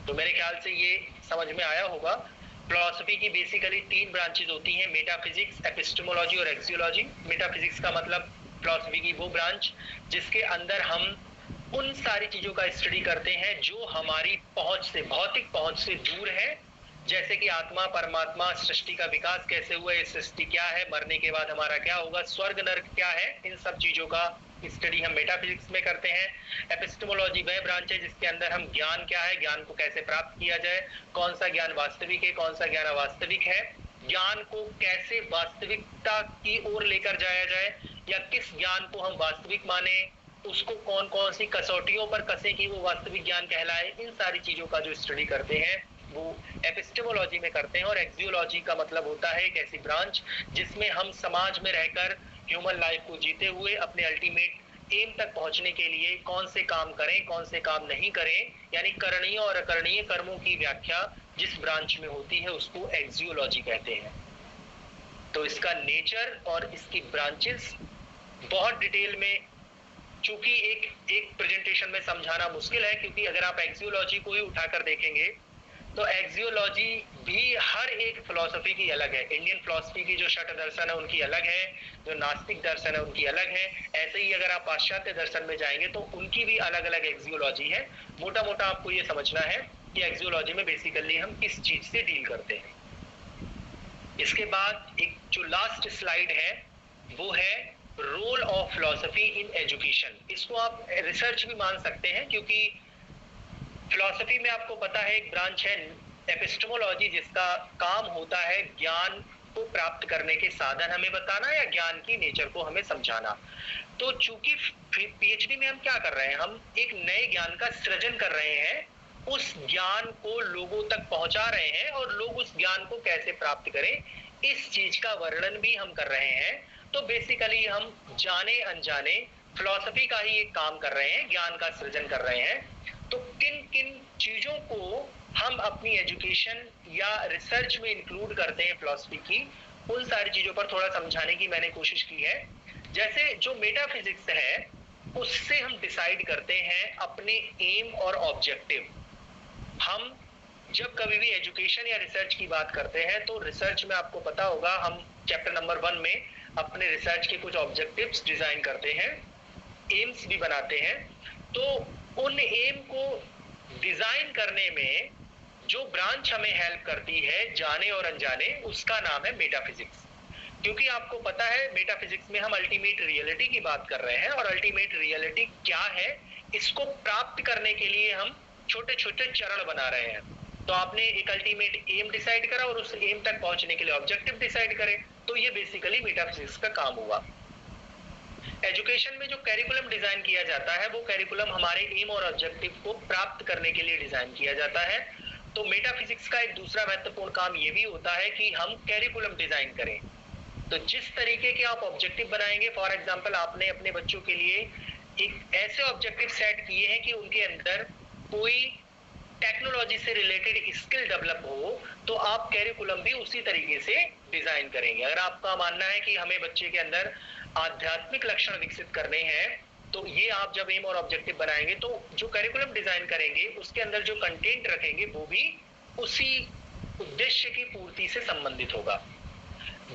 तो मेरे ख्याल से ये समझ में आया होगा। फिलॉसफी की बेसिकली तीन ब्रांचेस होती हैं, मेटाफिजिक्स, एपिस्टेमोलॉजी और एक्सियोलॉजी। मेटाफिजिक्स का मतलब फिलॉसफी की वो ब्रांच जिसके अंदर हम उन सारी चीजों का स्टडी करते हैं जो हमारी पहुंच से, भौतिक पहुंच से दूर है। जैसे कि आत्मा, परमात्मा, सृष्टि का विकास कैसे हुआ, ये सृष्टि क्या है, मरने के बाद हमारा क्या होगा, स्वर्ग नरक क्या है, इन सब चीजों का स्टडी हम मेटाफिजिक्स में करते हैं। एपिस्टेमोलॉजी वह ब्रांच है जिसके अंदर हम ज्ञान क्या है, ज्ञान को कैसे प्राप्त किया जाए, कौन सा ज्ञान वास्तविक है, कौन सा ज्ञान अवास्तविक है, ज्ञान को कैसे वास्तविकता की ओर लेकर जाया जाए, या किस ज्ञान को हम वास्तविक माने, उसको कौन कौन सी कसौटियों पर कसे कि वो वास्तविक ज्ञान कहलाए, इन सारी चीजों का जो स्टडी करते हैं वो एपिस्टेमोलॉजी में करते हैं। और एक्सियोलॉजी का मतलब होता है एक ऐसी ब्रांच जिसमें हम समाज में रहकर ह्यूमन लाइफ को जीते हुए अपने अल्टीमेट एम तक पहुंचने के लिए कौन से काम करें, कौन से काम नहीं करें, यानी करणीय और अकरणीय कर्मों की व्याख्या जिस ब्रांच में होती है उसको एक्सियोलॉजी कहते हैं। तो इसका नेचर और इसकी ब्रांचेस बहुत डिटेल में, चूंकि एक प्रेजेंटेशन में समझाना मुश्किल है, क्योंकि अगर आप एक्सियोलॉजी को ही उठाकर देखेंगे तो एक्सियोलॉजी भी हर एक फिलॉसफी की अलग है। इंडियन फिलॉसफी की जो षट दर्शन है उनकी अलग है, जो नास्तिक दर्शन है उनकी अलग है। ऐसे ही अगर आप पाश्चात्य दर्शन में जाएंगे तो उनकी भी अलग अलग एक्सियोलॉजी है। मोटा मोटा आपको ये समझना है कि एक्सियोलॉजी में बेसिकली हम किस चीज से डील करते हैं। इसके बाद एक जो लास्ट स्लाइड है वो है role of philosophy in education. इसको आप रिसर्च भी मान सकते हैं, क्योंकि फिलॉसफी में आपको पता है एक ब्रांच है एपिस्टेमोलॉजी, जिसका काम होता है ज्ञान को प्राप्त करने के साधन हमें बताना या ज्ञान की नेचर को हमें समझाना। तो चूंकि पीएचडी में हम क्या कर रहे हैं, हम एक नए ज्ञान का सृजन कर रहे हैं, उस ज्ञान को लोगों तक पहुंचा रहे हैं और लोग उस ज्ञान को कैसे प्राप्त करें इस चीज का वर्णन भी हम कर रहे हैं। तो बेसिकली हम जाने अनजाने फिलॉसफी का ही एक काम कर रहे हैं, ज्ञान का सृजन कर रहे हैं। तो किन किन चीजों को हम अपनी एजुकेशन या रिसर्च में इंक्लूड करते हैं फिलॉसफी की, उन सारी चीजों पर थोड़ा समझाने की मैंने कोशिश की है। जैसे जो मेटाफिजिक्स है उससे हम डिसाइड करते हैं अपने एम और ऑब्जेक्टिव। हम जब कभी भी एजुकेशन या रिसर्च की बात करते हैं तो रिसर्च में आपको पता होगा हम चैप्टर नंबर 1 में अपने रिसर्च के कुछ ऑब्जेक्टिव्स डिजाइन करते हैं, एम्स भी बनाते हैं। तो उन एम को डिजाइन करने में जो ब्रांच हमें हेल्प करती है जाने और अनजाने, उसका नाम है मेटाफिजिक्स। क्योंकि आपको पता है मेटाफिजिक्स में हम अल्टीमेट रियलिटी की बात कर रहे हैं, और अल्टीमेट रियलिटी क्या है इसको प्राप्त करने के लिए हम छोटे छोटे चरण बना रहे हैं। तो आपने एक अल्टीमेट एम डिसाइड करा और उस एम तक पहुंचने के लिए ऑब्जेक्टिव डिसाइड करें, तो ये बेसिकली मेटाफिजिक्स का काम हुआ। एजुकेशन में जो कैरिकुलम डिजाइन किया जाता है वो कैरिकुलम हमारे एम और ऑब्जेक्टिव को प्राप्त करने के लिए डिजाइन किया जाता है। तो मेटाफिजिक्स का एक दूसरा महत्वपूर्ण काम ये भी होता है कि हम कैरिकुलम डिजाइन करें। तो जिस तरीके के आप ऑब्जेक्टिव बनाएंगे, फॉर एग्जांपल आपने अपने बच्चों के लिए एक ऐसे ऑब्जेक्टिव सेट किए हैं कि उनके अंदर कोई टेक्नोलॉजी से रिलेटेड स्किल डेवलप हो, तो आप कैरिकुलम भी उसी तरीके से डिजाइन करेंगे। अगर आपका मानना है कि हमें बच्चे के अंदर आध्यात्मिक लक्षण विकसित करने हैं, तो ये आप जब एम और ऑब्जेक्टिव बनाएंगे तो जो कैरिकुलम डिजाइन करेंगे उसके अंदर जो कंटेंट रखेंगे वो भी उसी उद्देश्य की पूर्ति से संबंधित होगा।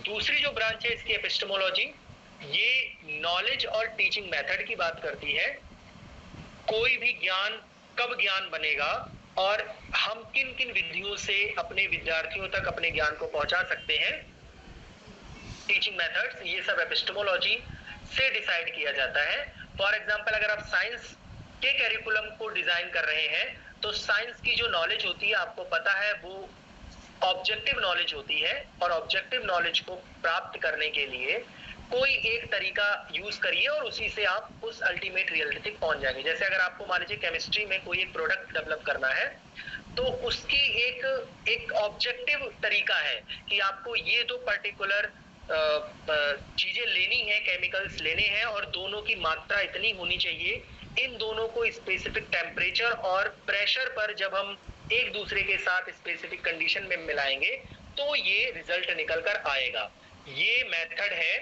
दूसरी जो ब्रांच है इसकी एपिस्टेमोलॉजी, ये नॉलेज और टीचिंग मेथड की बात करती है। कोई भी ज्ञान कब ज्ञान बनेगा और हम किन किन विधियों से अपने विद्यार्थियों तक अपने ज्ञान को पहुंचा सकते हैं, टीचिंग मेथड्स, ये सब एपिस्टेमोलॉजी से डिसाइड किया जाता है। फॉर एग्जांपल अगर आप साइंस के कैरिकुलम को डिजाइन कर रहे हैं तो साइंस की जो नॉलेज होती है आपको पता है वो ऑब्जेक्टिव नॉलेज होती है, और ऑब्जेक्टिव नॉलेज को प्राप्त करने के लिए कोई एक तरीका यूज करिए और उसी से आप उस अल्टीमेट रियलिटी तक पहुंच जाएंगे। जैसे अगर आपको मान लीजिए केमिस्ट्री में कोई एक प्रोडक्ट डेवलप करना है तो उसकी एक ऑब्जेक्टिव तरीका है कि आपको ये दो पर्टिकुलर चीजें लेनी है, केमिकल्स लेने हैं और दोनों की मात्रा इतनी होनी चाहिए। इन दोनों को स्पेसिफिक टेम्परेचर और प्रेशर पर जब हम एक दूसरे के साथ स्पेसिफिक कंडीशन में मिलाएंगे तो ये रिजल्ट निकल कर आएगा। ये मेथड है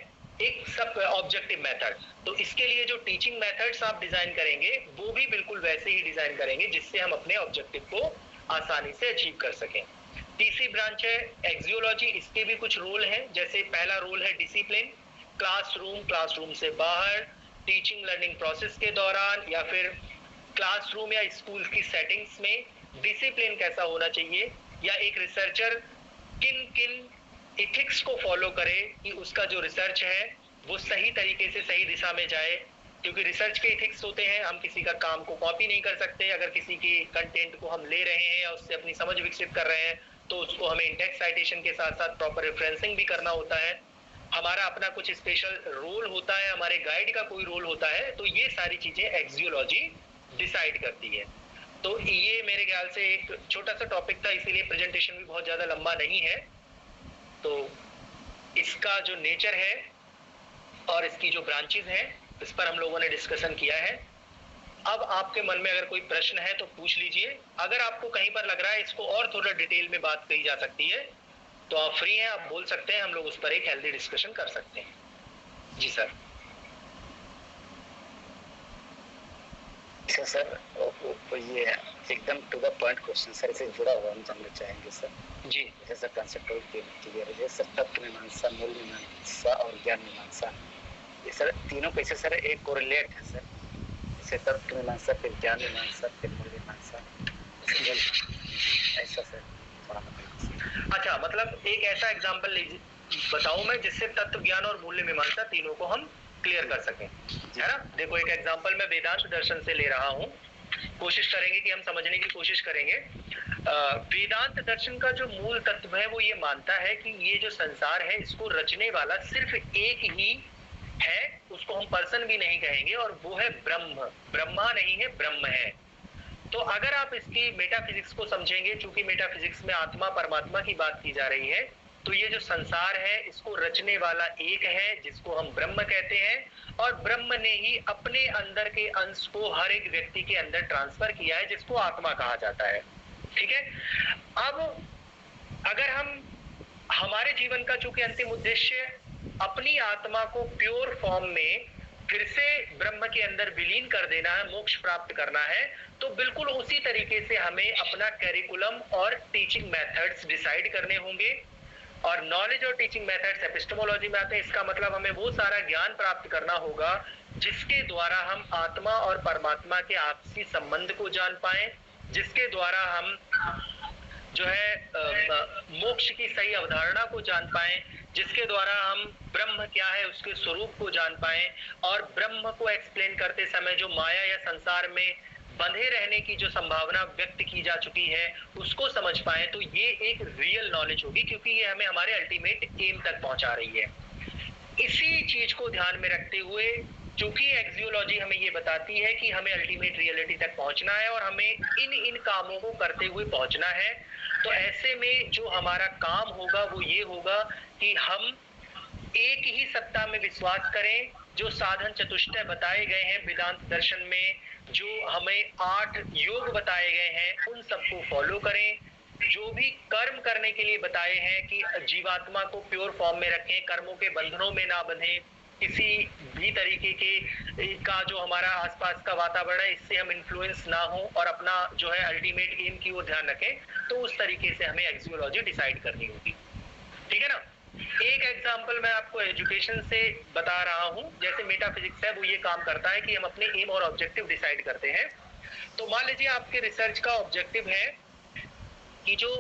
एक सब ऑब्जेक्टिव मेथड। तो इसके लिए जो टीचिंग मेथड्स आप डिजाइन करेंगे वो भी बिल्कुल वैसे ही डिजाइन करेंगे जिससे हम अपने ऑब्जेक्टिव को आसानी से अचीव कर सकें। तीसरी ब्रांच है एक्सियोलॉजी, इसके भी कुछ रोल हैं। जैसे पहला रोल है डिसिप्लिन, क्लासरूम से बाहर, टीचिंग लर्निंग प्रोसेस के दौरान या फिर क्लासरूम या स्कूल की सेटिंग्स में डिसिप्लिन कैसा होना चाहिए, या एक रिसर्चर किन किन एथिक्स को फॉलो करे कि उसका जो रिसर्च है वो सही तरीके से सही दिशा में जाए। क्योंकि रिसर्च के एथिक्स होते हैं, हम किसी का काम को कॉपी नहीं कर सकते। अगर किसी की कंटेंट को हम ले रहे हैं या उससे अपनी समझ विकसित कर रहे हैं तो उसको हमें इंडेक्स साइटेशन के साथ साथ प्रॉपर रेफरेंसिंग भी करना होता है। हमारा अपना कुछ स्पेशल रोल होता है, हमारे गाइड का कोई रोल होता है। तो ये सारी चीजें एक्सियोलॉजी डिसाइड करती है। तो ये मेरे ख्याल से एक छोटा सा टॉपिक था, इसीलिए प्रेजेंटेशन भी बहुत ज्यादा लंबा नहीं है। तो इसका जो नेचर है और इसकी जो ब्रांचेस हैं इस पर हम लोगों ने डिस्कशन किया है। अब आपके मन में अगर कोई प्रश्न है तो पूछ लीजिए। अगर आपको कहीं पर लग रहा है इसको और थोड़ा डिटेल में बात कही जा सकती है तो आप फ्री हैं, आप बोल सकते हैं, हम लोग उस पर एक हेल्दी डिस्कशन कर सकते हैं। जी सर। सर ये एकदम to the point question sir, इससे जुड़ा हुआ हम जानना चाहेंगे सर। जी जैसा कंसेप्ट क्लियर है सर, तत्व मीमांसा, मूल मीमांसा और ज्ञान मीमांसा, ये सर तीनों कैसे सर एक कोरिलेट है सर? जैसे तत्व मीमांसा, फिर ज्ञान मीमांसा, फिर मूल मीमांसा, ऐसा सर थोड़ा बताइए। अच्छा, मतलब एक ऐसा एग्जांपल बताऊं मैं जिससे तत्व ज्ञान और मूल्य मीमांसा तीनों को हम क्लियर कर सकें, है ना। देखो एक एग्जांपल मैं वेदांत दर्शन से ले रहा हूं। कोशिश करेंगे कि हम समझने की कोशिश करेंगे। वेदांत दर्शन का जो मूल तत्व है वो ये मानता है कि ये जो संसार है इसको रचने वाला सिर्फ एक ही है, उसको हम पर्सन भी नहीं कहेंगे, और वो है ब्रह्म। ब्रह्मा नहीं है, ब्रह्म है। तो अगर आप इसकी मेटाफिजिक्स को समझेंगे, चूंकि मेटाफिजिक्स में आत्मा परमात्मा की बात की जा रही है, तो ये जो संसार है इसको रचने वाला एक है जिसको हम ब्रह्म कहते हैं, और ब्रह्म ने ही अपने अंदर के अंश को हर एक व्यक्ति के अंदर ट्रांसफर किया है, जिसको आत्मा कहा जाता है। ठीक है। अब अगर हम हमारे जीवन का चूंकि अंतिम उद्देश्य अपनी आत्मा को प्योर फॉर्म में फिर से ब्रह्म के अंदर विलीन कर देना है, मोक्ष प्राप्त करना है, तो बिल्कुल उसी तरीके से हमें अपना करिकुलम और टीचिंग मेथड्स डिसाइड करने होंगे। और नॉलेज और टीचिंग मेथड्स एपिस्टेमोलॉजी में आते हैं। इसका मतलब हमें वो सारा ज्ञान प्राप्त करना होगा जिसके द्वारा हम आत्मा और परमात्मा के आपसी संबंध को जान पाए, जिसके द्वारा हम जो है मोक्ष की सही अवधारणा को जान पाए, जिसके द्वारा हम ब्रह्म क्या है उसके स्वरूप को जान पाए, और ब्रह्म को एक्सप्लेन करते समय जो माया या संसार में बंधे रहने की जो संभावना व्यक्त की जा चुकी है उसको समझ पाए। तो ये एक रियल नॉलेज होगी, क्योंकि ये हमें हमारे अल्टीमेट एम तक पहुंचा रही है। इसी चीज को ध्यान में रखते हुए, चूंकि एक्सियोलॉजी हमें ये बताती है कि हमें अल्टीमेट रियलिटी तक पहुंचना है और हमें इन कामों को करते हुए पहुंचना है, तो ऐसे में जो हमारा काम होगा वो ये होगा कि हम एक ही सत्ता में विश्वास करें। जो साधन चतुष्टय बताए गए हैं वेदांत दर्शन में, जो हमें 8 योग बताए गए हैं, उन सबको फॉलो करें। जो भी कर्म करने के लिए बताए हैं कि जीवात्मा को प्योर फॉर्म में रखें, कर्मों के बंधनों में ना बंधें, किसी भी तरीके के का जो हमारा आसपास का वातावरण है इससे हम इन्फ्लुएंस ना हो, और अपना जो है अल्टीमेट एम की ओर ध्यान रखें। तो उस तरीके से हमें एक्सियोलॉजी डिसाइड करनी होगी। ठीक है ना। एक एग्जांपल मैं आपको एजुकेशन से बता रहा हूं। जैसे मेटाफिजिक्स है वो ये काम करता है कि हम अपने एम और ऑब्जेक्टिव डिसाइड करते हैं। तो मान लीजिए आपके रिसर्च का ऑब्जेक्टिव है कि जो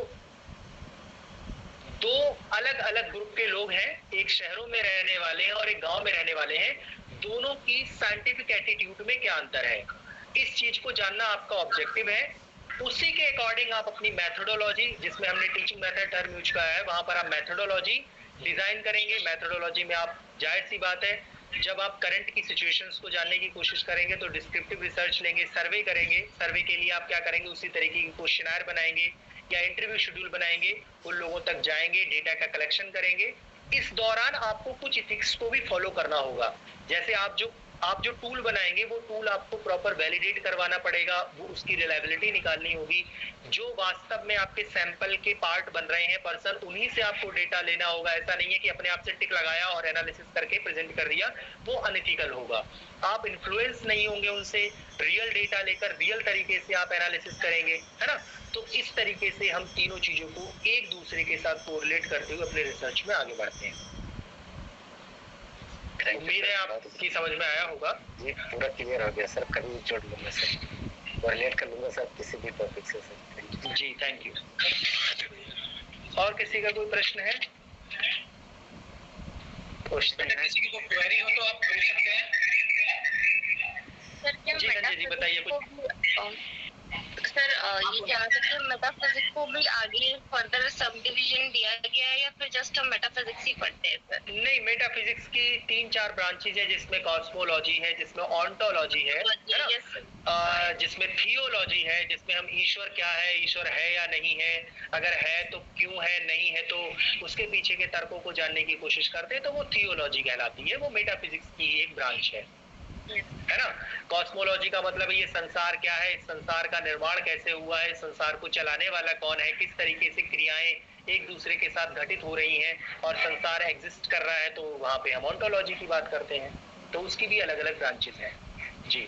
2 अलग अलग ग्रुप के लोग हैं, एक शहरों में रहने वाले हैं और एक गांव में रहने वाले हैं, दोनों की साइंटिफिक एटीट्यूड में क्या अंतर है, इस चीज को जानना आपका ऑब्जेक्टिव है। उसी के अकॉर्डिंग आप अपनी मेथोडोलॉजी, जिसमें हमने टीचिंग मेथड टर्म यूज किया है, वहां पर आप मेथोडोलॉजी डिजाइन करेंगे। मेथोडोलॉजी में आप, जाहिर सी बात है, जब आप करंट की सिचुएशंस को जानने की कोशिश करेंगे तो डिस्क्रिप्टिव रिसर्च लेंगे, सर्वे करेंगे। सर्वे के लिए आप क्या करेंगे, उसी तरीके की क्वेश्चनर बनाएंगे या इंटरव्यू शेड्यूल बनाएंगे, उन लोगों तक जाएंगे, डेटा का कलेक्शन करेंगे। इस दौरान आपको कुछ इथिक्स को भी फॉलो करना होगा। जैसे आप जो टूल बनाएंगे वो टूल आपको प्रॉपर वैलिडेट करवाना पड़ेगा, वो उसकी रिलायबिलिटी निकालनी होगी। जो वास्तव में आपके सैंपल के पार्ट बन रहे हैं पर्सन, उन्हीं से आपको डेटा लेना होगा। ऐसा नहीं है कि अपने आप से टिक लगाया और एनालिसिस करके प्रेजेंट कर दिया, वो अनइथिकल होगा। आप इन्फ्लुएंस नहीं होंगे उनसे, रियल डेटा लेकर रियल तरीके से आप एनालिसिस करेंगे, है ना। तो इस तरीके से हम तीनों चीजों को एक दूसरे के साथ कोरिलेट करते हुए अपने रिसर्च में आगे बढ़ते हैं। उम्मीद है आपकी समझ में आया होगा। जी पूरा क्लियर हो गया सर। कभी जोड़ लूंगा सर, कोरिलेट कर लूंगा सर किसी भी टॉपिक से सर। Ji thank you. और किसी का कोई प्रश्न है? किसी की कोई क्वेरी हो तो आप पूछ सकते हैं। सर क्या जी संजय जी बताइए कुछ। सर ये क्या कि मेटाफिजिक्स को भी आगे फर्दर सब डिवीजन दिया गया है या फिर जस्ट हम मेटाफिजिक्स ही पढ़ते हैं सर? नहीं, मेटाफिजिक्स की 3-4 ब्रांचेज है, जिसमें कॉस्मोलॉजी है, जिसमें ऑन्टोलॉजी है ना, जिसमें थियोलॉजी है, जिसमें हम ईश्वर क्या है, ईश्वर है या नहीं है, अगर है तो क्यों है, नहीं है तो उसके पीछे के तर्कों को जानने की कोशिश करते हैं, तो वो थियोलॉजी कहलाती है। वो मेटाफिजिक्स की एक ब्रांच है ना। कॉस्मोलॉजी का मतलब ये संसार क्या है, इस संसार का निर्माण कैसे हुआ है, संसार को चलाने वाला कौन है, किस तरीके से क्रियाएं एक दूसरे के साथ घटित हो रही हैं और संसार एग्जिस्ट कर रहा है, तो वहां पे हम ऑन्टोलॉजी की बात करते हैं। तो उसकी भी अलग अलग ब्रांचेस हैं। जी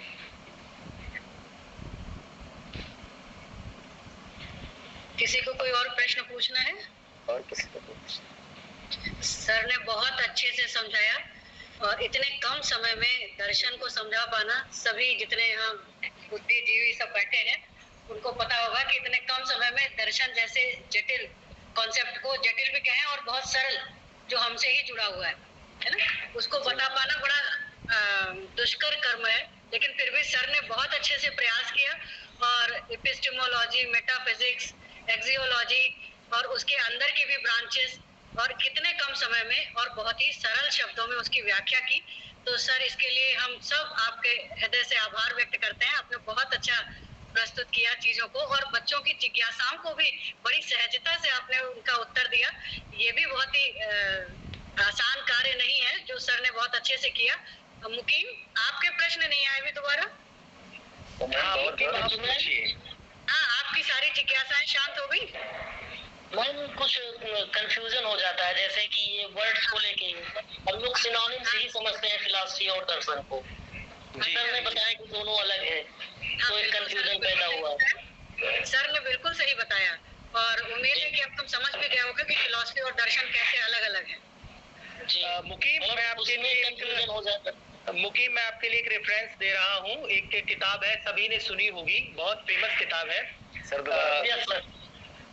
किसी को कोई और प्रश्न पूछना है? और किसी को पूछना? सर ने बहुत अच्छे से समझाया, और इतने कम समय में दर्शन को समझा पाना, सभी जितने यहाँ बुद्धिजीवी सब बैठे हैं उनको पता होगा कि इतने कम समय में दर्शन जैसे जटिल कॉन्सेप्ट को जटिल भी कहें और बहुत सरल, जो हमसे ही जुड़ा हुआ है ना, उसको बता पाना बड़ा दुष्कर कर्म है। लेकिन फिर भी सर ने बहुत अच्छे से प्रयास किया और एपिस्टेमोलॉजी, मेटाफिजिक्स, एक्सियोलॉजी और उसके अंदर की भी ब्रांचेस और कितने कम समय में और बहुत ही सरल शब्दों में उसकी व्याख्या की। तो सर इसके लिए हम सब आपके हृदय से आभार व्यक्त करते हैं। आपने बहुत अच्छा प्रस्तुत किया चीजों को और बच्चों की जिज्ञासाओं को भी बड़ी सहजता से आपने उनका उत्तर दिया। ये भी बहुत ही आसान कार्य नहीं है जो सर ने बहुत अच्छे से किया। मुकीम, आपके प्रश्न नहीं आए भी दोबारा? हाँ, आपकी सारी जिज्ञासाएं शांत हो गई? मैम कुछ कंफ्यूजन हो जाता है, जैसे कि ये वर्ड्स को लेके हम लोग सिनोनिम से ही समझते हैं फिलॉसफी और दर्शन को। सर ने बताया कि दोनों अलग है, तो एक कंफ्यूजन पैदा हुआ। सर ने बिल्कुल सही बताया और उम्मीद है कि अब तुम समझ भी गए होगे कि फिलॉसफी और दर्शन कैसे अलग अलग है। मुकीम, मैं आपके लिए कंफ्यूजन हो जाता है। मुकीम, मैं आपके लिए एक रेफरेंस दे रहा हूँ। एक किताब है, सभी ने सुनी होगी, बहुत फेमस किताब है सर।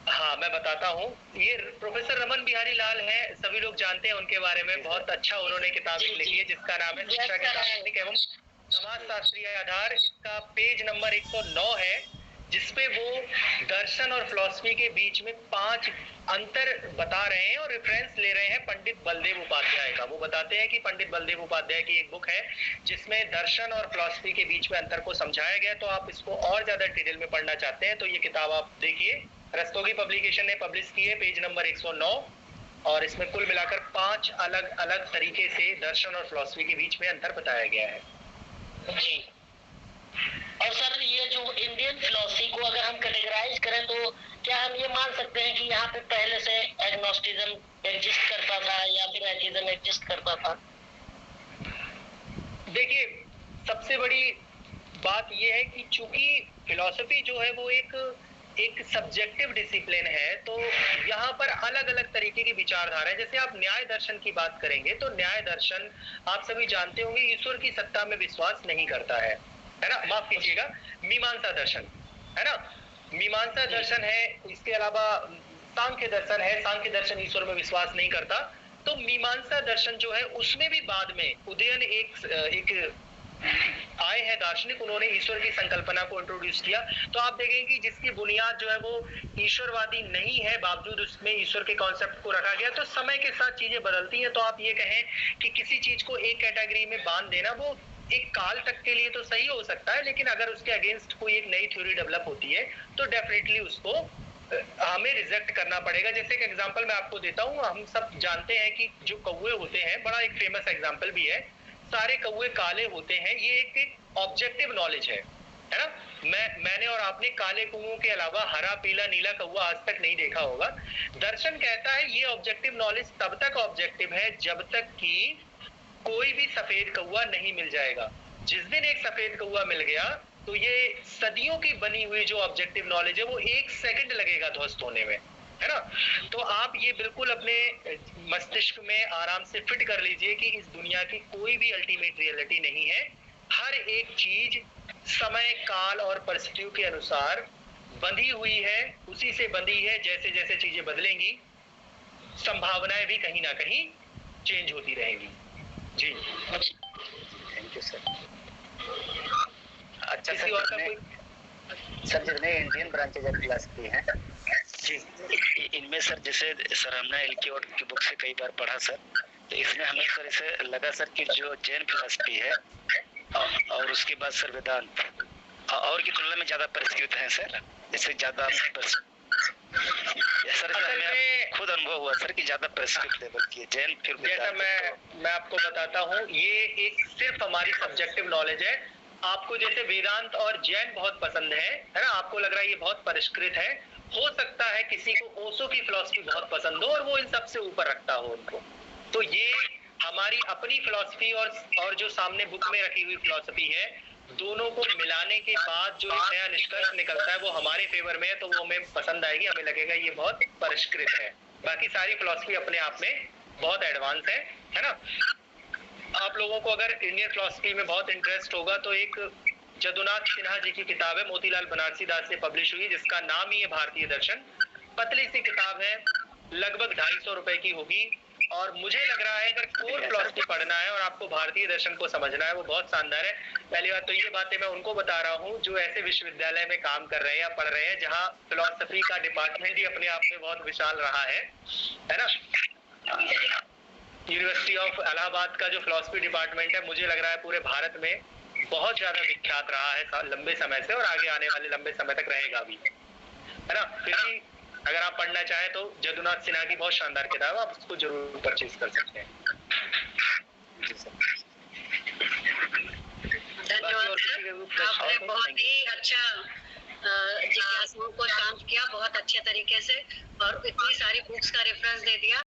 हाँ, मैं बताता हूँ। ये प्रोफेसर रमन बिहारी लाल है, सभी लोग जानते हैं उनके बारे में। बहुत अच्छा उन्होंने किताब लिखी है जिसका नाम है शिक्षा के दार्शनिक एवं समाजशास्त्रीय आधार। इसका पेज नंबर 109 है, जिसपे वो दर्शन और फिलॉसफी के बीच में 5 अंतर बता रहे हैं और रेफरेंस ले रहे हैं पंडित बलदेव उपाध्याय का। वो बताते हैं कि पंडित बलदेव उपाध्याय की एक बुक है जिसमें दर्शन और फिलॉसफी के बीच में अंतर को समझाया गया। तो आप इसको और ज्यादा डिटेल में पढ़ना चाहते हैं तो ये किताब आप देखिए, रस्तोगी पब्लिकेशन ने पब्लिश की है, पेज नंबर 109। और इसमें कुल मिलाकर 5 अलग अलग तरीके से दर्शन और फिलॉसफी के बीच में अंतर बताया गया है जी। और सर ये जो इंडियन फिलॉसफी को अगर हम कैटेगराइज करें तो क्या हम ये मान सकते हैं कि यहाँ पे पहले से एग्नोस्टिज्म एग्जिस्ट करता था या फिर एथिज्म एग्जिस्ट करता था? देखिए, सबसे बड़ी बात यह है कि चूंकि फिलॉसफी जो है वो एक सब्जेक्टिव डिसिप्लिन है, तो यहाँ पर अलग अलग तरीके की विचारधारा है। जैसे आप न्याय दर्शन की बात करेंगे तो न्याय दर्शन आप सभी जानते होंगे ईश्वर की सत्ता में विश्वास नहीं करता है ना। माफ कीजिएगा, मीमांसा दर्शन है ना, मीमांसा दर्शन है। इसके अलावा सांख्य दर्शन है, सांख्य दर्शन ईश्वर में विश्वास नहीं करता। तो मीमांसा दर्शन जो है उसमें भी बाद में उदयन एक आए हैं दार्शनिक, उन्होंने ईश्वर की संकल्पना को इंट्रोड्यूस किया। तो आप देखेंगे कि जिसकी बुनियाद जो है वो ईश्वरवादी नहीं है, बावजूद उसमें ईश्वर के कॉन्सेप्ट को रखा गया। तो समय के साथ चीजें बदलती हैं। तो आप ये कहें कि किसी चीज को एक कैटेगरी में बांध देना वो एक काल तक के लिए तो सही हो सकता है, लेकिन अगर उसके अगेंस्ट कोई एक नई थ्योरी डेवलप होती है तो डेफिनेटली उसको हमें रिजेक्ट करना पड़ेगा। जैसे एक एग्जांपल मैं आपको देता हूँ, हम सब जानते हैं कि जो कौवे होते हैं, बड़ा एक फेमस एग्जांपल भी है, सारे कौवे काले होते हैं। ये एक ऑब्जेक्टिव नॉलेज है ना। मैंने और आपने काले कौवों के अलावा हरा, पीला, नीला कौवा आज तक नहीं देखा होगा। दर्शन कहता है ये ऑब्जेक्टिव नॉलेज तब तक ऑब्जेक्टिव है जब तक कि कोई भी सफेद कौवा नहीं मिल जाएगा। जिस दिन एक सफेद कौवा मिल गया तो ये सदियों की बनी हुई जो ऑब्जेक्टिव नॉलेज है वो 1 सेकंड लगेगा ध्वस्त होने में, है ना। तो आप ये बिल्कुल अपने मस्तिष्क में आराम से फिट कर लीजिए कि इस दुनिया की कोई भी अल्टीमेट रियलिटी नहीं है। हर एक चीज समय, काल और परिस्थितियों के अनुसार बंधी हुई है, उसी से बंधी है। जैसे जैसे चीजें बदलेंगी संभावनाएं भी कहीं ना कहीं चेंज होती रहेंगी। जी, थैंक यू सर। अच्छा सर, जितने इंडियन ब्रांचेज ऑफ फिलॉसफी हैं जी, इनमें सर जैसे सर हमने एल्कियोट की बुक से कई बार पढ़ा सर, तो इसमें हमें सर इसे लगा सर कि जो जैन फिलॉसफी है और उसके बाद सर वेदांत और की तुलना में ज्यादा परिष्कृत है सर। इससे ज्यादा सर हमें खुद अनुभव हुआ सर कि ज्यादा परिष्कृत लेवल की जैन। फिर जैसा मैं आपको बताता हूँ, ये एक सिर्फ हमारी सब्जेक्टिव नॉलेज है। आपको जैसे वेदांत और जैन बहुत पसंद है ना, आपको लग रहा है ये बहुत परिष्कृत है। हो सकता है किसी को ओशो की फिलॉसफी बहुत पसंद हो और वो इन सबसे ऊपर रखता हो उनको। तो ये हमारी अपनी फिलॉसफी और जो सामने बुक में रखी हुई फिलॉसफी है, दोनों को मिलाने के बाद जो एक नया निष्कर्ष निकलता है वो हमारे फेवर में है, तो वो हमें पसंद आएगी, हमें लगेगा ये बहुत परिष्कृत है। बाकी सारी फिलॉसफी अपने आप में बहुत एडवांस है ना। आप लोगों को अगर इंडियन फिलॉसफी में बहुत इंटरेस्ट होगा तो एक जदुनाथ सिन्हा जी की किताब है, मोतीलाल बनारसी दास से पब्लिश हुई, जिसका नाम ही है भारतीय दर्शन। पतली सी किताब है, लगभग 250 रुपए की होगी और मुझे लग रहा है अगर कोर फिलॉसफी पढ़ना है और आपको भारतीय दर्शन को समझना है वो बहुत शानदार है। पहली बात तो ये बातें मैं उनको बता रहा हूँ जो ऐसे विश्वविद्यालय में काम कर रहे हैं या पढ़ रहे हैं जहाँ फिलॉसफी का डिपार्टमेंट ही अपने आप में बहुत विशाल रहा है ना। यूनिवर्सिटी ऑफ इलाहाबाद का जो फिलॉसफी डिपार्टमेंट है मुझे लग रहा है पूरे भारत में बहुत ज्यादा विख्यात रहा है लंबे समय से और आगे आने वाले लंबे समय तक रहेगा भी, है ना। फिर भी अगर आप पढ़ना चाहें तो जदुनाथ सिन्हा की बहुत शानदार किताब है, आप उसको जरूर परचेज कर सकते हैं। धन्यवाद सर, आपने बहुत ही अच्छा जिज्ञासुओं को शांत किया बहुत अच्छे तरीके से और इतनी सारी बुक्स का रेफरेंस दे दिया